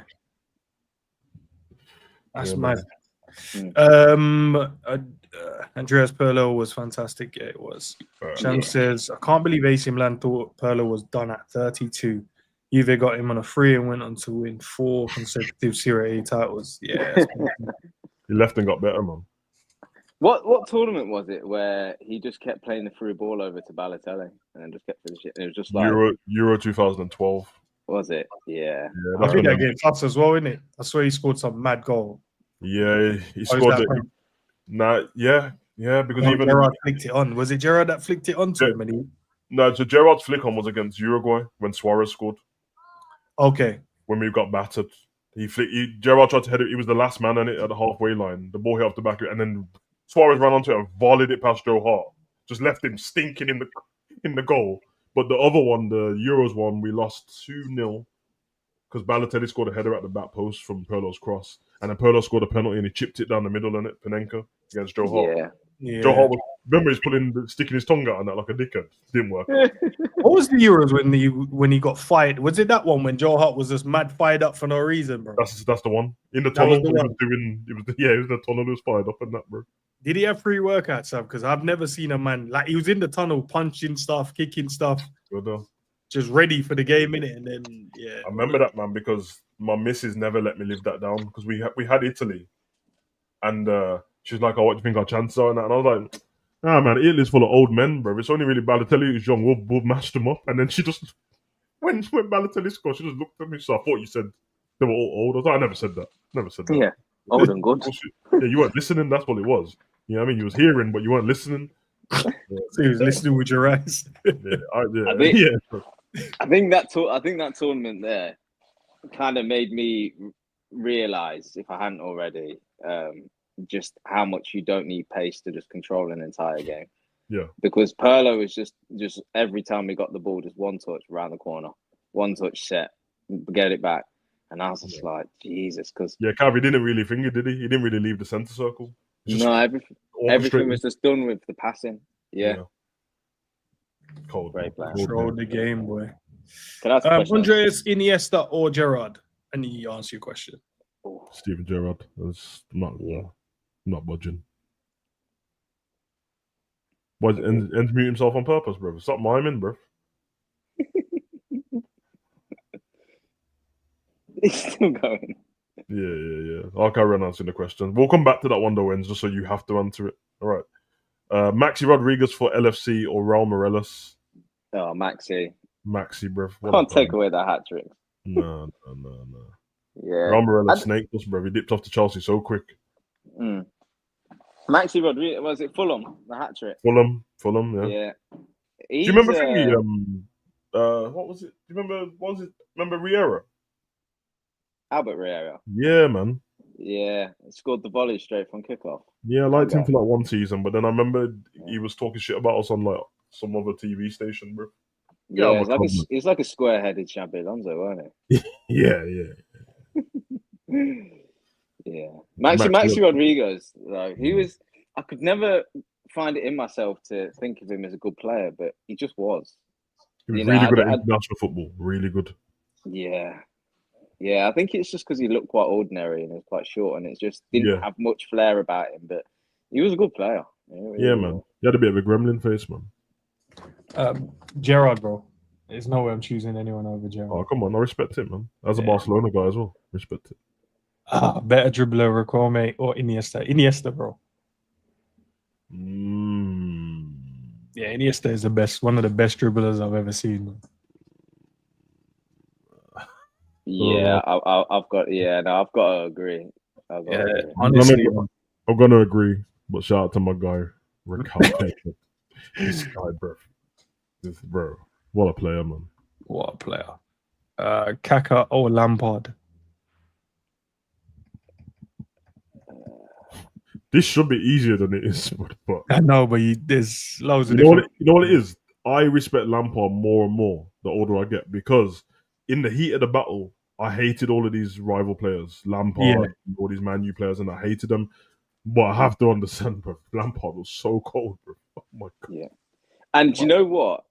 That's mad. Andreas Pirlo was fantastic. Yeah, it was. Sham says, I can't believe AC Milan thought Pirlo was done at 32. Juve got him on a free and went on to win 4 consecutive Serie A titles. Yeah. He left and got better, man. What tournament was it where he just kept playing the through ball over to Balotelli and then just kept finishing? It was just like Euro 2012. Was it? Yeah. I think against us as well, isn't it? I swear he scored some mad goal. Yeah, he scored it. Yeah, because even Gerrard flicked it on. Was it Gerrard that flicked it on to him? No, so Gerrard's flick on was against Uruguay when Suarez scored. Okay. When we got battered. Gerrard tried to head it. He was the last man on it at the halfway line. The ball hit off the back of it, and then Suarez ran onto it and volleyed it past Joe Hart. Just left him stinking in the goal. But the other one, the Euros one, we lost 2-0 because Balotelli scored a header at the back post from Pirlo's cross. And then Pirlo scored a penalty and he chipped it down the middle in it, Panenka, against Joe Hart. Yeah. Joe Hart remember he's sticking his tongue out on that like a dickhead. Didn't work. What was the Euros when he got fired? Was it that one when Joe Hart was just mad fired up for no reason, bro? That's the one. In the tunnel, he was in the tunnel, he was fired up and that, bro. Did he have free workouts, Sam? Because I've never seen a man like he was in the tunnel punching stuff, kicking stuff, just ready for the game, innit? And then I remember that, man, because my missus never let me live that down because we had Italy, and she was like, "Oh, what do you think our chances are?" And I was like, "Ah, man, Italy's full of old men, bro. It's only really Balotelli who's young. We'll mash them up." And then she just when Balotelli scored, she just looked at me. So I thought you said they were all old. I was like, I never said that. Yeah, old and good. Yeah, you weren't listening. That's what it was. You know what I mean? You was hearing, but you weren't listening. So he was listening with your eyes. I think that tournament there kind of made me realize, if I hadn't already, just how much you don't need pace to just control an entire game. Yeah. Because Pirlo was just every time we got the ball, just one touch around the corner, one touch set, get it back. And I was just like, Jesus, because Cavi didn't really finger, did he? He didn't really leave the centre circle. No, everything was just done with the passing. Yeah. Cold. Great player. Control the game, boy. Can I ask a question? Andreas, Iniesta, or Gerrard? And you answer your question. Steven Gerrard. That's not budging. Why did he mute himself on purpose, bro? Stop miming, bro. He's still going. Yeah. I'll carry on answering the question. We'll come back to that one, though, Enz, just so you have to answer it. All right. Maxi Rodriguez for LFC or Raul Morelos? Oh, Maxi, bro. Can't take away that hat trick. No. Yeah. Raul Morelos snaked us, bro. He dipped off to Chelsea so quick. Maxi Rodriguez, was it Fulham, the hat trick? Fulham, yeah. Yeah. Do you remember what was it? Do you remember Riera? Albert Riera. Yeah, man. Yeah, scored the volley straight from kickoff. Yeah, I liked him for like one season, but then I remember he was talking shit about us on like some other TV station, bro. Yeah, he's like a square-headed Xabi Alonso, wasn't he? Yeah. Yeah. Maxi Rodriguez, though, he was. I could never find it in myself to think of him as a good player, but he just was. He was really good at international football. Really good. Yeah, I think it's just because he looked quite ordinary and he was quite short, and it just didn't have much flair about him. But he was a good player. Yeah, man. He had a bit of a gremlin face, man. Gerrard, bro. There's no way I'm choosing anyone over Gerrard. Oh, come on. I respect him, man. As a Barcelona guy as well. Respect it. Better dribbler, Riquelme or Iniesta? Iniesta, bro. Yeah, Iniesta is one of the best dribblers I've ever seen, man. Yeah, I've got to agree. Honestly, I'm gonna agree, but shout out to my guy, Riquelme. This guy, bro, what a player, man. What a player. Kaka or Lampard? This should be easier than it is, but I know, but there's loads of you know what it is. I respect Lampard more and more the older I get, because in the heat of the battle, I hated all of these rival players, Lampard, all these Man U players, and I hated them. But I have to understand, bro. Lampard was so cold, bro. Oh my god. Yeah, and you know what?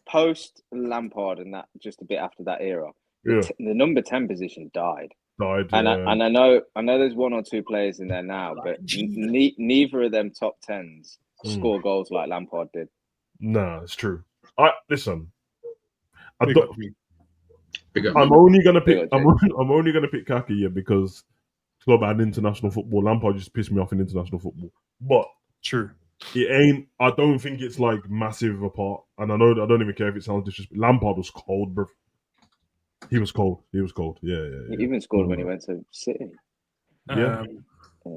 Post Lampard and that, just a bit after that era, the number 10 position died. And I know there's one or two players in there now, but neither of them top 10s score goals like Lampard did. Nah, it's true. I'm only gonna pick. I'm only gonna pick Kaki here because club and international football. Lampard just pissed me off in international football, but true. It ain't. I don't think it's like massive apart. And I know I don't even care if it sounds disrespectful. Lampard was cold, bro. He was cold. He He even scored when he went to City.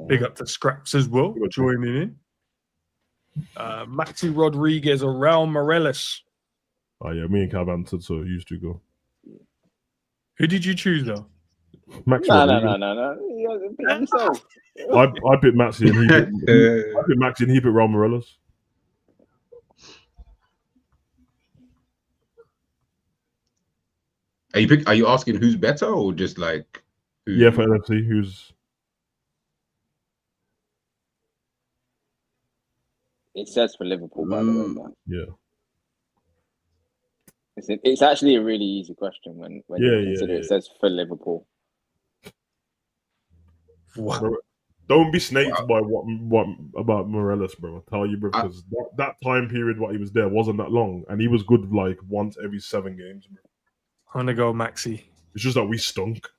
Big up to Scraps as well, joining in. Maxi Rodriguez or Raul Morales. Oh yeah, me and Cav answered, so he used to go. Who did you choose though? Maxi Rodriguez. No. He picked himself. I picked Maxi and he picked Raul Morales. Are you asking who's better or just like yeah, for LFC, who's it says for Liverpool, by the way. Man. Yeah. It's actually a really easy question when you consider it says for Liverpool. Wow. Don't be snaked by what about Morales, bro. I'll tell you, bro, because that time period what he was there wasn't that long, and he was good like once every 7 games, bro. I'm gonna go Maxi. It's just that we stunk.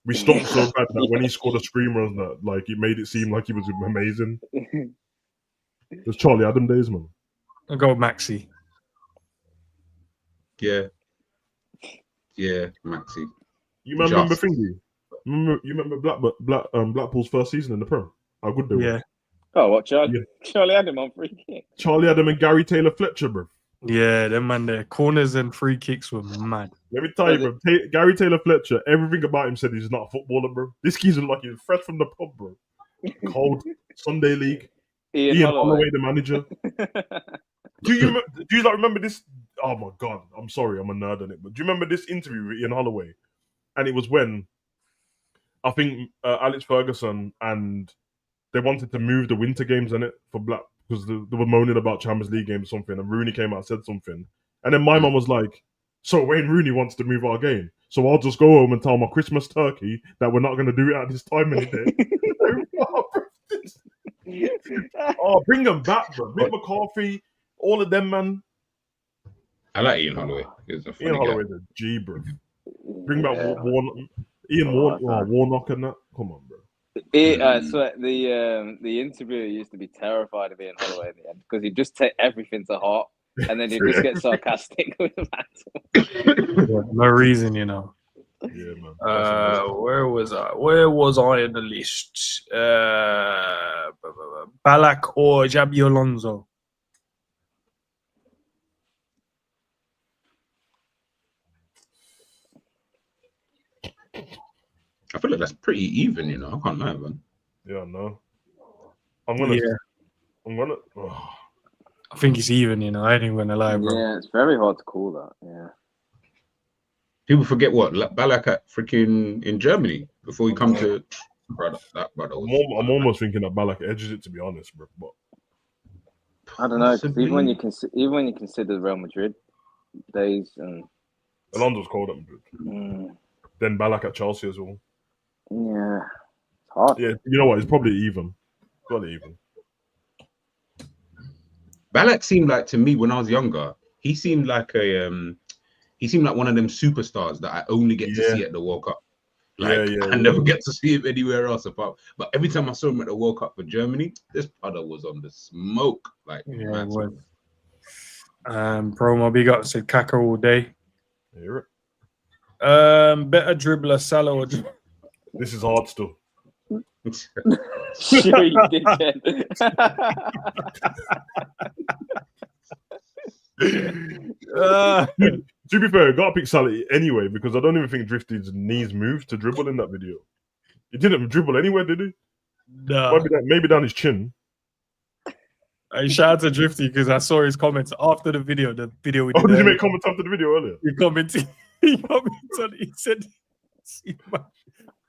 We stunk so bad that when he scored a screamer and that, like, it made it seem like he was amazing. It was Charlie Adam days, man. I'll go Maxi. Yeah, Maxi. You remember Thingy? You remember Blackpool's first season in the Prem? How good they were. Yeah. Oh, what Charlie Adam on free kick? Charlie Adam and Gary Taylor Fletcher, bro. Yeah, them man, their corners and free kicks were mad. Let me tell you, bro. Gary Taylor Fletcher, everything about him said he's not a footballer, bro. This kid's like he's fresh from the pub, bro. Cold Sunday league. Ian Holloway, the manager. Do you like remember this? Oh my god, I'm sorry, I'm a nerd on it. But do you remember this interview with Ian Holloway? And it was when I think Alex Ferguson and they wanted to move the winter games in it for Black because they were moaning about Champions League games or something, and Rooney came out and said something. And then my mum was like, so Wayne Rooney wants to move our game. So I'll just go home and tell my Christmas turkey that we're not going to do it at this time any day. Oh, bring them back, bro. Mick McCarthy, all of them, man. I like Ian Holloway. Ian Holloway's a G, bro. Bring back Warnock and that. Come on, bro. So the interviewer used to be terrified of Ian Holloway in the end because he'd just take everything to heart and then he'd just get sarcastic with the matter. No reason, you know. Yeah, man. Where was I? Where was I in the list? Ballack or Xabi Alonso? I feel like that's pretty even, you know. I can't lie, man. Yeah, no. I'm gonna. Oh. I think it's even, you know. I ain't even gonna lie, bro. Yeah, it's very hard to call that. Yeah. People forget what Ballack at freaking in Germany before he come to brother. That brother. I'm almost thinking that Ballack edges it, to be honest, bro. But I don't know. Even when you consider the Real Madrid days and Alonso's cold at Madrid. Then Ballack at Chelsea as well. Yeah, it's hard. Yeah, you know what? It's probably even. Ballack seemed like, to me when I was younger, he seemed like one of them superstars that I only get to see at the World Cup. I never get to see him anywhere else apart. But every time I saw him at the World Cup for Germany, this brother was on the smoke. Like, yeah, it was. Promo big up said Kaka all day. Hear it. Better dribbler, Salah or this is hard still. Sure you did, Ken. To be fair, I gotta pick Salah anyway because I don't even think Drifty's knees moved to dribble in that video. He didn't dribble anywhere, did he? No. Maybe down his chin. I shout out to Drifty because I saw his comments after the video. The video we did. Oh, did you make comments after the video earlier? He commented. He said,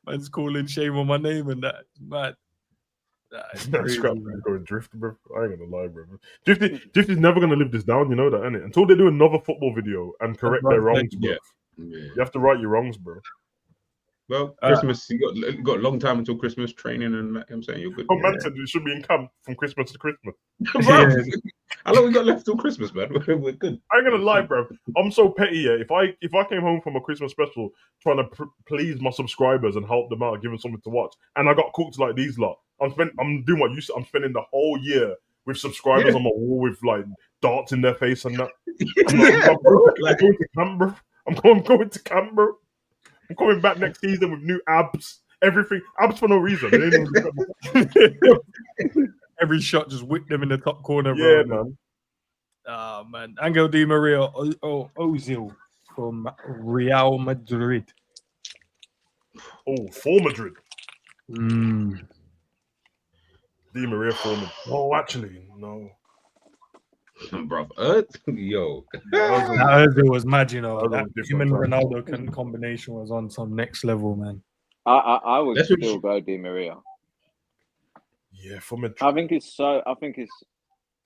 "Man's calling shame on my name and that." Man, scrap going Drift, bro. I ain't gonna lie, bro. Drifty's never gonna live this down. You know that, innit? Until they do another football video and correct their wrongs, bro. Yeah. You have to right your wrongs, bro. Well, Christmas, you got a long time until Christmas training, and I'm saying you're good. Oh, man said you should be in camp from Christmas to Christmas. How long we got left till Christmas, man? We're good. I ain't gonna lie, bro. I'm so petty. Yeah, if I came home from a Christmas special trying to please my subscribers and help them out, give them something to watch, and I got cooked like these lot, I'm doing what you said. I'm spending the whole year with subscribers on my wall with like darts in their face and that. I'm going to camp, bro. I'm going to camp, bro. I'm coming back next season with new abs, everything. Abs for no reason. Every shot just whipped them in the top corner, bro. Yeah, man. Ah, man. Angel Di Maria Ozil from Real Madrid. Oh, for Madrid. Mm. Di Maria for Madrid. Oh, actually, no. Bro, yo. Ozil was mad, you know. That Him and Ronaldo combination was on some next level, man. I would still go Di Maria. Yeah, for Madrid. I think it's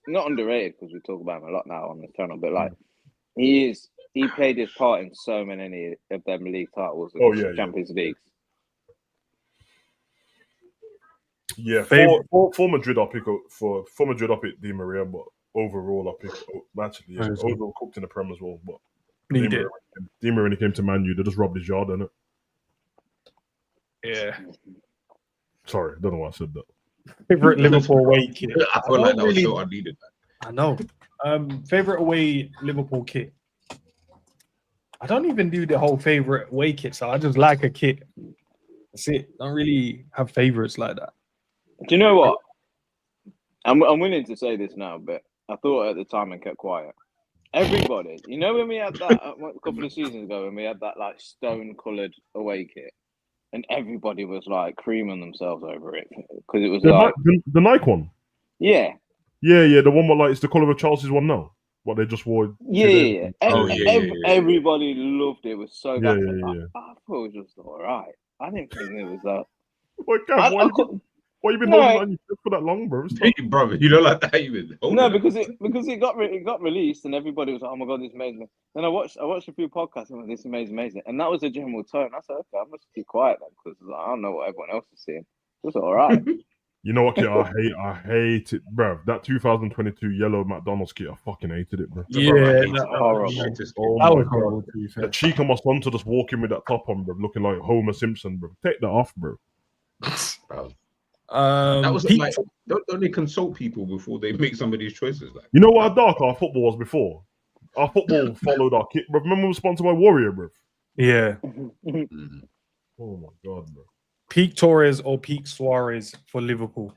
not underrated because we talk about him a lot now on the channel, but like he played his part in so many of them league titles and Champions Leagues. Yeah, for Madrid, I'll pick for Madrid, I'll pick Di Maria, but overall, I'll pick actually Ozil cooked in the Prem as well. But Di Maria when he came to Man U, they just robbed his yard, didn't it? Yeah. Sorry, don't know why I said that. Favorite Liverpool away kit. I feel like that was so unneeded. I know. Favorite away Liverpool kit. I don't even do the whole favorite away kit, so I just like a kit. That's it. Don't really have favorites like that. Do you know what? I'm willing to say this now, but I thought at the time and kept quiet. Everybody, you know, when we had that a couple of seasons ago, when we had that like stone-coloured away kit, and everybody was like creaming themselves over it because it was the Nike one. Yeah, the one where like it's the colour of Chelsea's one now. What they just wore. Everybody loved it. It was so bad. Yeah. I thought it was just all right. I didn't think it was that. Why you been holding on your for that long, bro? Bro, you don't like that even. No, because it got released and everybody was like, "Oh my god, this is amazing." Then I watched a few podcasts and went, "This is amazing," and that was the general tone. I said, "Okay, I must be quiet then because I don't know what everyone else is seeing." It was all right. You know what, kid? I hate it, bro. That 2022 yellow McDonald's kit, I fucking hated it, bro. Yeah, that horrible. That was horrible. The cheek of my son to just walk in with that top on, bro, looking like Homer Simpson, bro. Take that off, bro. That was like, don't they consult people before they make some of these choices? Like, you know what? How dark our football was before. Our football followed our kit, bro. Remember we were sponsored by Warrior, bro. Yeah. Oh my god, bro. Peak Torres or peak Suarez for Liverpool?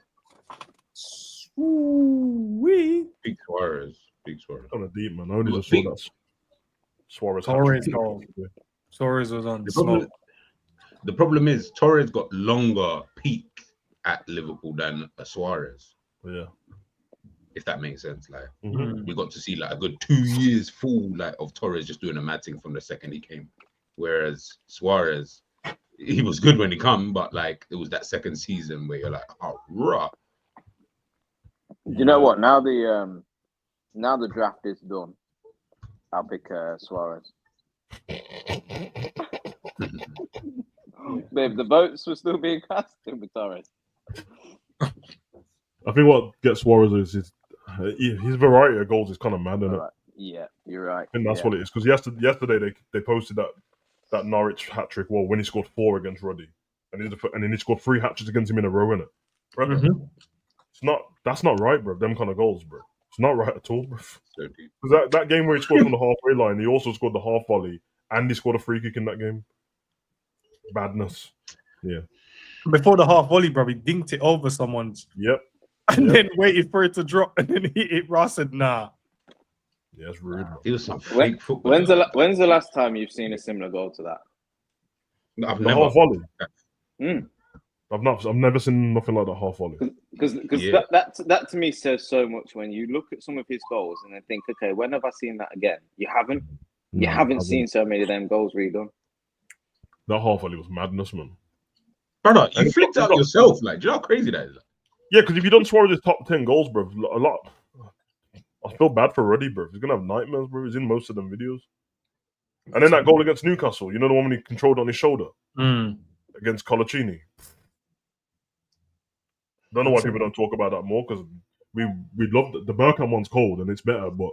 Peak Suarez. On a deep, man. I only just saw that Suarez. Suarez was on the problem is Torres got longer peak at Liverpool than a Suarez. Yeah. If that makes sense. Like we got to see like a good 2 years full like of Torres just doing a mad thing from the second he came. Whereas Suarez, he was good when he come, but like it was that second season where you're like, oh, raw. You know what? Now the draft is done, I'll pick Suarez. Babe, the votes were still being cast with Torres. I think what gets Suarez is his variety of goals is kind of mad, isn't it? Yeah, you're right. And that's what it is. Because yesterday they posted that Norwich hat trick. Well, when he scored 4 against Roddy, and then he scored 3 hat tricks against him in a row, innit? That's not right, bro. Them kind of goals, bro. It's not right at all, bro. Because that game where he scored from the halfway line, he also scored the half volley, and he scored a free kick in that game. Badness. Yeah. Before the half volley, bro, he dinked it over someone's. Yep. And then waited for it to drop, and then hit it. Ross said, "Nah." Yeah, it's rude. It was some fake football. When's the last time you've seen a similar goal to that? I've never half volley. I've never seen nothing like that half volley. Because that to me says so much when you look at some of his goals and then think, okay, when have I seen that again? You haven't. You haven't seen so many of them goals redone. That half volley was madness, man. Brother, you flicked out yourself. Like, do you know how crazy that is? Yeah, because if you don't Suarez's top 10 goals, bro, a lot. I feel bad for Ruddy, bro. He's gonna have nightmares, bro. He's in most of them videos. And then that goal against Newcastle, you know the one when he controlled on his shoulder against Colaccini. Don't know why people don't talk about that more because we love the Bergkamp one's cold and it's better, but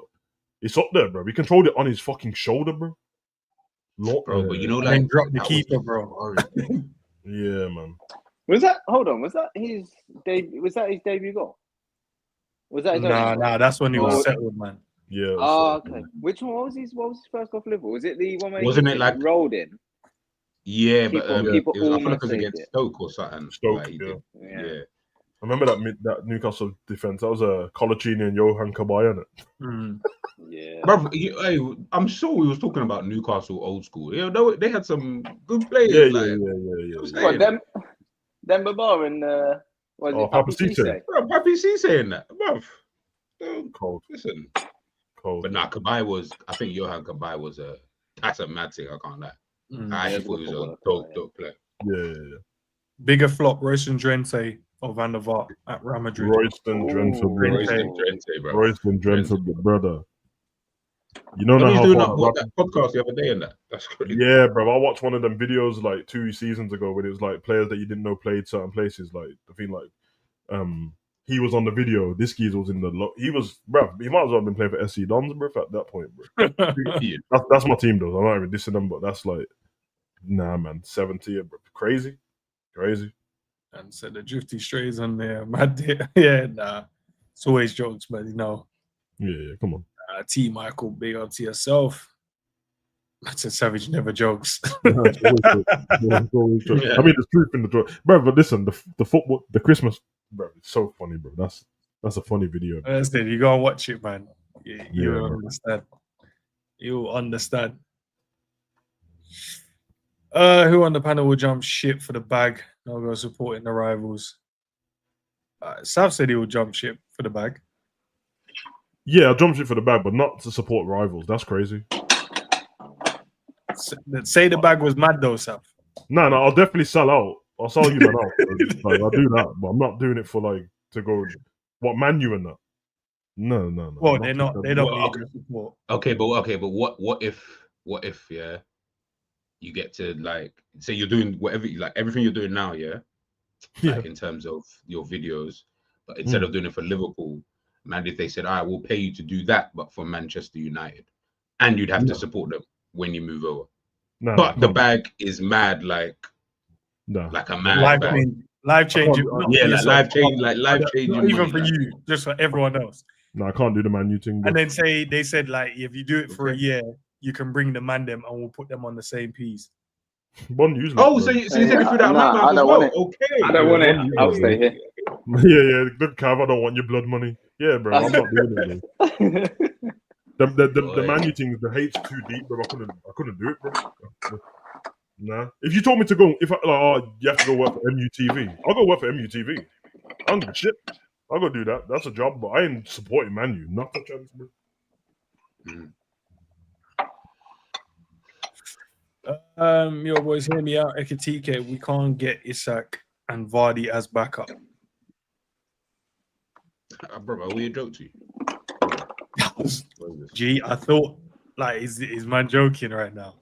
it's up there, bro. We controlled it on his fucking shoulder, bro. Bro, but you know, and like then drop the keeper, bro. Yeah, man. Was that? Hold on. Was that his debut? Was that his debut goal? Was that his Nah, that's when he was settled, man. Yeah. Okay. Which one was his? What was his first goal for Liverpool? Was it the one where wasn't it like rolled in? Yeah, but it was, I feel like it was saved against Stoke or something. Stoke, yeah. I remember that Newcastle defense. That was a Colaccini and Johan Kabay on it. Yeah, bro. I'm sure we was talking about Newcastle old school. You know, they had some good players. Yeah. Them Babar and was it Papi Cisse? Bro, Papi Cisse in that, bro. Cold. Listen, cold. But nah, Kabay was. I think Johan Kabay was that's a mad thing. I can't lie. I actually thought he was a dope player. Yeah. Bigger flop, Royston Drenthe or Van der Vaart at Real Madrid. Royston Drenthe, bro. Royston Drenthe, brother. You know he's how doing that podcast the other day and that. That's crazy. Yeah, bro. I watched one of them videos like 2 seasons ago when it was like players that you didn't know played certain places. Like I think he was on the video. This geezer was in the he was, bro. He might as well have been playing for SC Dons, bro. At that point, bro. That's my team though. I'm not even dissing them, but that's like, nah, man. 70, bro. Crazy. And so the Drifty Strays on there, mad. Yeah, nah. It's always jokes, but you know. Yeah, come on. T. Michael, big up to yourself. That's a Savage never jokes. I mean, there's truth in the joke, bro. But listen, the football, the Christmas, bro, it's so funny, bro. That's a funny video. Listen, you go and watch it, man. You'll understand. You'll understand. Who on the panel will jump ship for the bag? No go supporting the rivals. Sav said he will jump ship for the bag. Yeah, I'll jump ship for the bag, but not to support rivals. That's crazy. Say the bag was mad though, Sav. No, I'll definitely sell out. I'll sell you man out. Like, I'll do that, but I'm not doing it for like to go. What Man U and that? No. Well, they don't need support. Okay, but what if yeah, you get to like say you're doing whatever like everything you're doing now, like in terms of your videos, but instead of doing it for Liverpool, man, if they said, all right, we'll pay you to do that, but for Manchester United, and you'd have to support them when you move over. But the bag is mad, like a mad life changing. Life changing. Not even for you, just for everyone else. No, I can't do the Man U thing. And then they said like if you do it for a year, you can bring the man them and we'll put them on the same piece. So you said it through that man as well. Okay. I don't want it. I'll stay here. Yeah, good Cav. I don't want your blood money. Yeah, bro. I'm not doing it. The Man U thing, the hate's too deep, bro. I couldn't do it, bro. Nah. If you told me to go, you have to go work for MUTV, I'll go work for MUTV. I don't give a shit. I'll go do that. That's a job, but I ain't supporting Man U. Not a chance, bro. Yo, boys, hear me out. Ekitike, we can't get Isak and Vardy as backup. Bro, are we a joke to you? Gee, I thought, like, is man joking right now?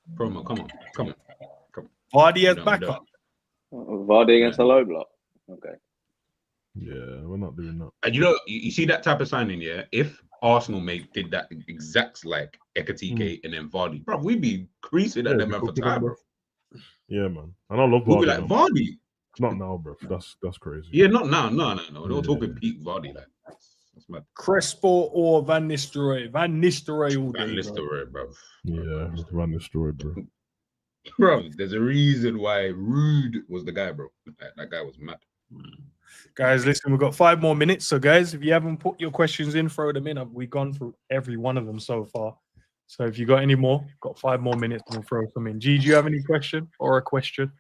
Bro, come on. Vardy as backup. Vardy against the low block. Okay. Yeah, we're not doing that. And you see that type of signing, yeah? If Arsenal did that exact like Ekitike and then Vardy, bro, we'd be creasing at them for time, bro. Yeah, man. And I love Vardy. We'd be like, Vardy. Not now, bro. That's crazy. Yeah, not now. No. We're not talking peak Vardy. Like, that's mad. Crespo or Van Nistelrooy? Van Nistelrooy all day. Van Nistelrooy, bro. Yeah, Van Nistelrooy, bro. Bro, there's a reason why Rude was the guy, bro. That guy was mad. Guys, listen, we've got 5 more minutes. So, guys, if you haven't put your questions in, throw them in. We've gone through every one of them so far. So, if you got any more, got 5 more minutes, we'll throw them in. G, do you have any question or a question?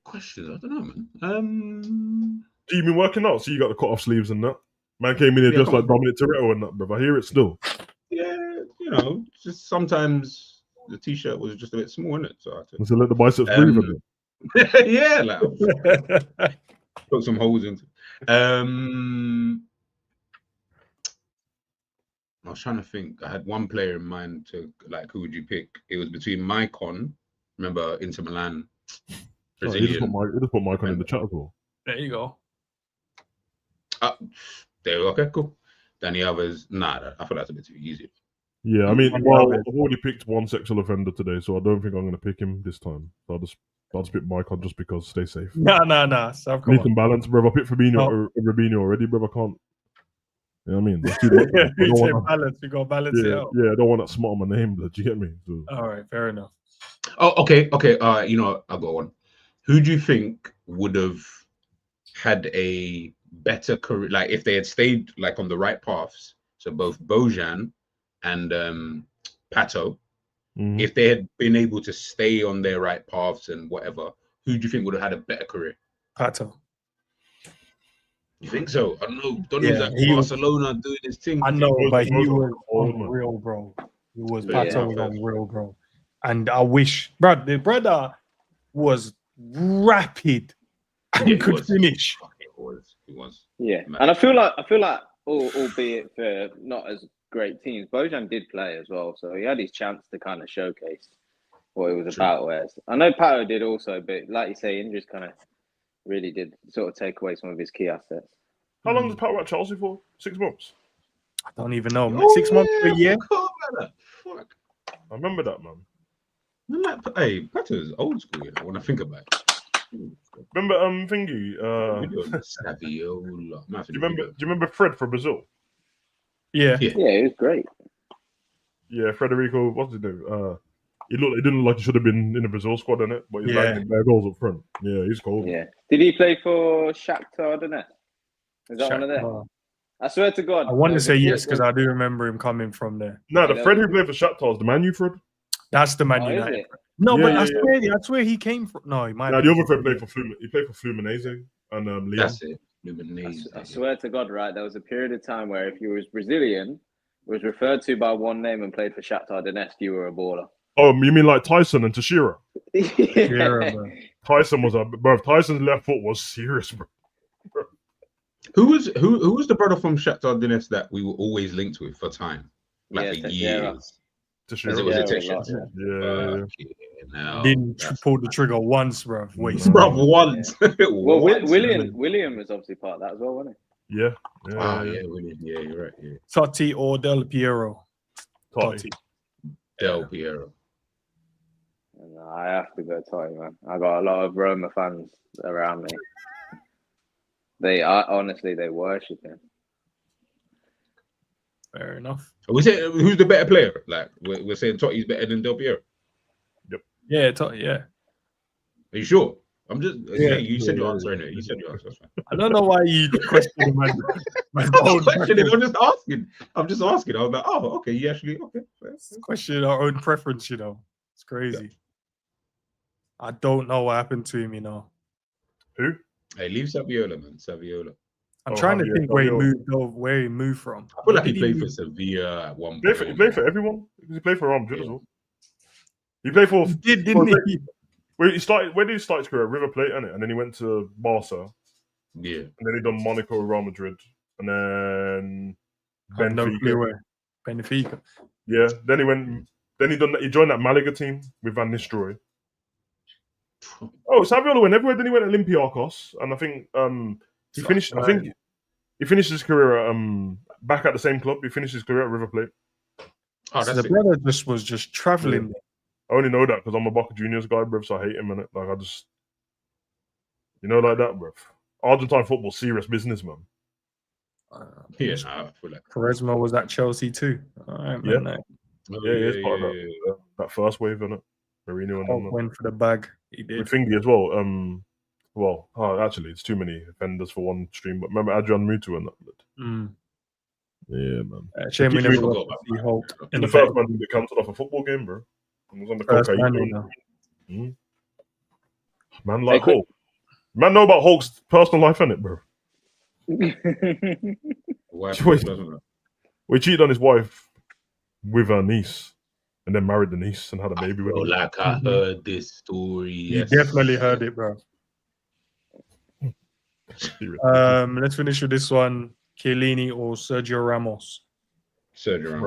Questions? I don't know, man. Do you been working out? So you got the cut-off sleeves and that? Man came in here just like Dominic Toretto and that, bro. I hear it still. Yeah, just sometimes the t-shirt was just a bit small, innit? So I had to... So let the biceps breathe a bit. Yeah, like put some holes into. I was trying to think. I had one player in mind to like. Who would you pick? It was between Maicon. Remember Inter Milan, Brazilian. You just put Maicon in the chat as well. There you go. There, okay, cool. Then the others, nah, I feel that's a bit too easy. Yeah, I mean, well, I've already picked one sexual offender today, so I don't think I'm going to pick him this time. So I'll just pick Maicon just because. Stay safe. No. Need some balance, bro. I picked Fabinho already, bro. I can't. You know what I mean? That's too much. Balance. We got to balance it out. Yeah, I don't want that smart on my name, but do you get me? So. All right, fair enough. Oh, okay. You know, I'll go on. Who do you think would have had a better career, like if they had stayed like on the right paths? So both Bojan and Pato, if they had been able to stay on their right paths and whatever, who do you think would have had a better career? Pato. You think so? I don't know. Donny's at Barcelona doing his thing. I know, but he was unreal, bro. He was Pato was unreal, bro. And I wish, bro, the brother was rapid and could finish. He was. Yeah, and I feel like, albeit for not as great teams, Bojan did play as well, so he had his chance to kind of showcase what it was about. Whereas I know Pato did also, but like you say, injuries kind of really did sort of take away some of his key assets. How long does Pato at Chelsea for? 6 months? I don't even know. 6 months to a year? Fuck. I remember that, man. Hey, Pato's old school, you know, when I think about it. Remember thingy? Saviola. Do you remember Fred from Brazil? Yeah, it was great. Yeah, Federico, what's his name? He didn't look like he should have been in the Brazil squad, innit? But he's like bare goals up front. Yeah, he's cold. Yeah. Did he play for Shakhtar Donetsk? Is that one of them? I swear to God. I want to say yes because I do remember him coming from there. No, the Fred who played for Shakhtar is the Man U Fred. That's the Man United. No, but I swear he came from. No, he might. No, the other Fred played for Fluminense. He played for Fluminense and Lyon. That's it. Fluminense. I swear to God, right? There was a period of time where if you was Brazilian, was referred to by one name and played for Shakhtar Donetsk, you were a baller. Oh, you mean like Tyson and Teixeira? Yeah, Tyson was bro. Tyson's left foot was serious, bro. Who was the brother from Shakhtar Donetsk that we were always linked with for time, like for years? Teixeira. Didn't pull the trigger once, bro. Once. Well, William was obviously part of that as well, wasn't he? Yeah. William. Yeah, you're right. Yeah. Totti or Del Piero? Totti. Del Piero. No, I have to go Totti, man. I got a lot of Roma fans around me. They worship him. Fair enough. We say who's the better player? Like we're saying Totti's better than Del Piero. Yep. Yeah, Totti. Yeah. Are you sure? I'm just. Yeah, you said your answer, innit? You said your answer. I don't know why you question my I'm just asking. I was like, oh, okay. You actually okay. Question our own preference, you know. It's crazy. Yeah. I don't know what happened to him, you know. Who? Hey, leave Saviola, man. Saviola. I'm trying to think where he moved from. I feel like he played for Sevilla at one point. He played for everyone. He played for Real Madrid as well. He played for. Didn't he? Where did he start his career? River Plate, innit? And then he went to Barca. Yeah. And then he done Monaco, Real Madrid, and then Benfica. Benfica. Yeah. Then he went. Then he joined that Malaga team with Van Nistelrooy. Oh, Saviola went everywhere. Then he went to Olympiacos, and I think he finished. I think he finished his career back at the same club. He finished his career at River Plate. Oh, so the brother was just traveling. Yeah. I only know that because I'm a Boca Juniors guy, bruv, so I hate him, innit? Like, I just... You know, like that, bruv. Argentine football, serious business, man. I feel like... Quaresma was at Chelsea too. All right, man. He's part of that first wave, innit? Mourinho and them. Went for the bag. He did. With Fingy as well. Actually, it's too many offenders for one stream, but remember Adrian Mutu and that? Yeah, man. Shame we never got to see Hulk. In the first man they cancelled off a football game, bro. He was on the cocaine. Man, like Hulk. Man, know about Hulk's personal life, innit, bro? We cheated on his wife with her niece, and then married the niece and had a baby with her. Like I heard this story. You definitely heard it, bro. Let's finish with this one: Chiellini or Sergio Ramos? Sergio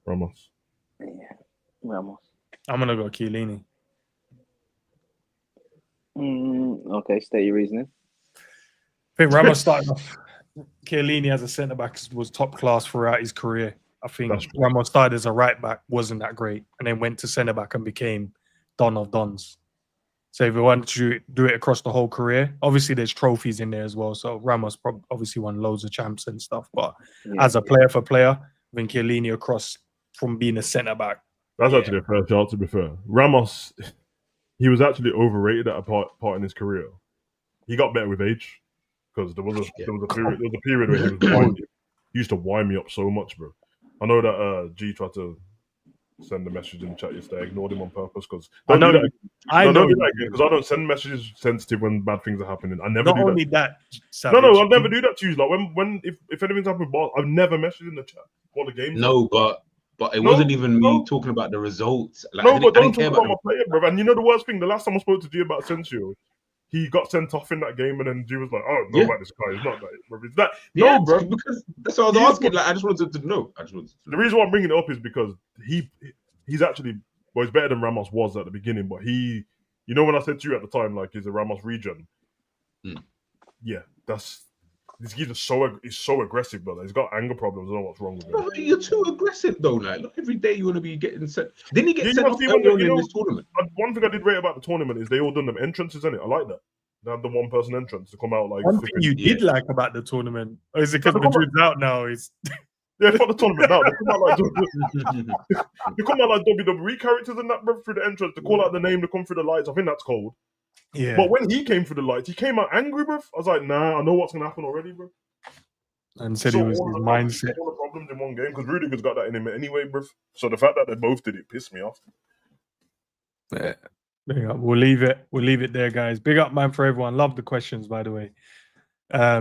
Ramos. Yeah, Ramos. I'm gonna go Chiellini. Okay, state your reasoning. I think Ramos started off Chiellini as a centre back was top class throughout his career. I think Ramos started as a right back, wasn't that great, and then went to centre back and became Don of Dons. So if we want to do it across the whole career, obviously there's trophies in there as well. So Ramos obviously won loads of champs and stuff, but as a player for player, I think Chiellini across from being a centre back. That's actually a fair shout, to be fair. Ramos, he was actually overrated at a part in his career. He got better with age because there was a period where he used to wind me up so much, bro. I know that G tried to send a message in the chat yesterday. I ignored him on purpose because I don't do that because I don't send messages sensitive when bad things are happening. I never do that. Not only that, Savage. No, I'll never do that to you. Like if anything's happened, I've never messaged in the chat what the game's. No, but it wasn't even me talking about the results. Like, but don't talk about my player, bro. And you know the worst thing? The last time I spoke to G about Sensio, he got sent off in that game, and then G was like, "I don't know about this guy. He's not that, bro. It's that." No, bro. Because that's what I was asking. Like, I just wanted to know. The reason why I'm bringing it up is because he's actually he's better than Ramos was at the beginning. But you know, when I said to you at the time, like, he's a Ramos regen. Yeah, he's so aggressive, brother. He's got anger problems. I don't know what's wrong with him. Bro, you're too aggressive, though. Like, look, every day you want to be getting sent. Didn't he get sent off early on in this tournament? One thing I did rate about the tournament is they all done them entrances, innit? I like that. They have the one-person entrance to come out like. One thing you did like about the tournament, or is it because Madrid's out now? Yeah, fuck the tournament now. They come out like WWE characters and that, bro, through the entrance. To call out the name, to come through the lights. I think that's cold. Yeah. But when he came through the lights, he came out angry, bro. I was like, nah, I know what's gonna happen already, bro. And said it was his mindset. All the problems in one game because Rudiger's got that in him anyway, bro. So the fact that they both did it pissed me off. Yeah. We'll leave it there, guys. Big up, man, for everyone. Love the questions, by the way.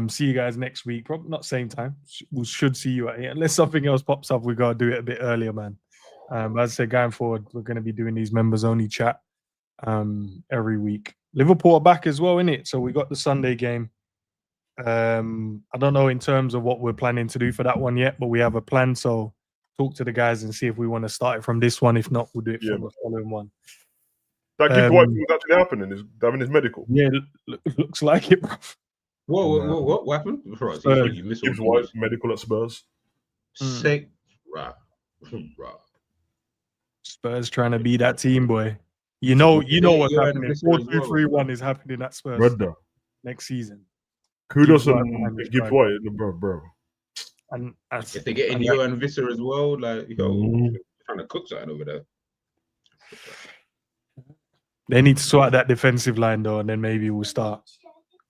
See you guys next week. Probably not same time. We should see you at 8. Unless something else pops up, we gotta do it a bit earlier, man. As I said, going forward, we're gonna be doing these members only chat every week. Liverpool are back as well, innit? So we got the Sunday game. I don't know in terms of what we're planning to do for that one yet, but we have a plan. So talk to the guys and see if we want to start it from this one. If not, we'll do it from the following one. That giveaway was actually happening. Is having his medical? Yeah, looks like it, bro. What happened? You missed his wife's medical at Spurs. Say, Spurs trying to be that team, boy. You know what's happening. 4-2-3-1 is happening at Spurs next season. Kudos and Gibbs White, bro. And if they get in Johan Visser as well, like trying to cook something over there. They need to sort out that defensive line though, and then maybe we'll start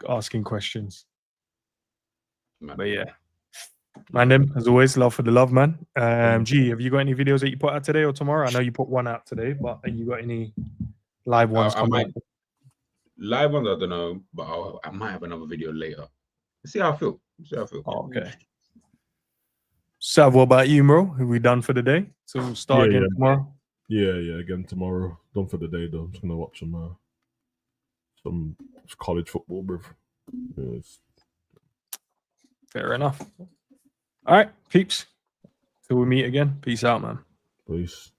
asking questions. But yeah, man, as always, love for the love, man. G, have you got any videos that you put out today or tomorrow? I know you put one out today, but have you got any live ones coming out? Live ones, I don't know, but I might have another video later. Let's see how I feel. Oh, okay. Sav, what about you, bro? Have we done for the day? So we'll start again tomorrow? Yeah, again tomorrow. Done for the day, though. I'm just going to watch some college football, bro. Yes. Fair enough. All right, peeps. Till we meet again. Peace out, man. Peace.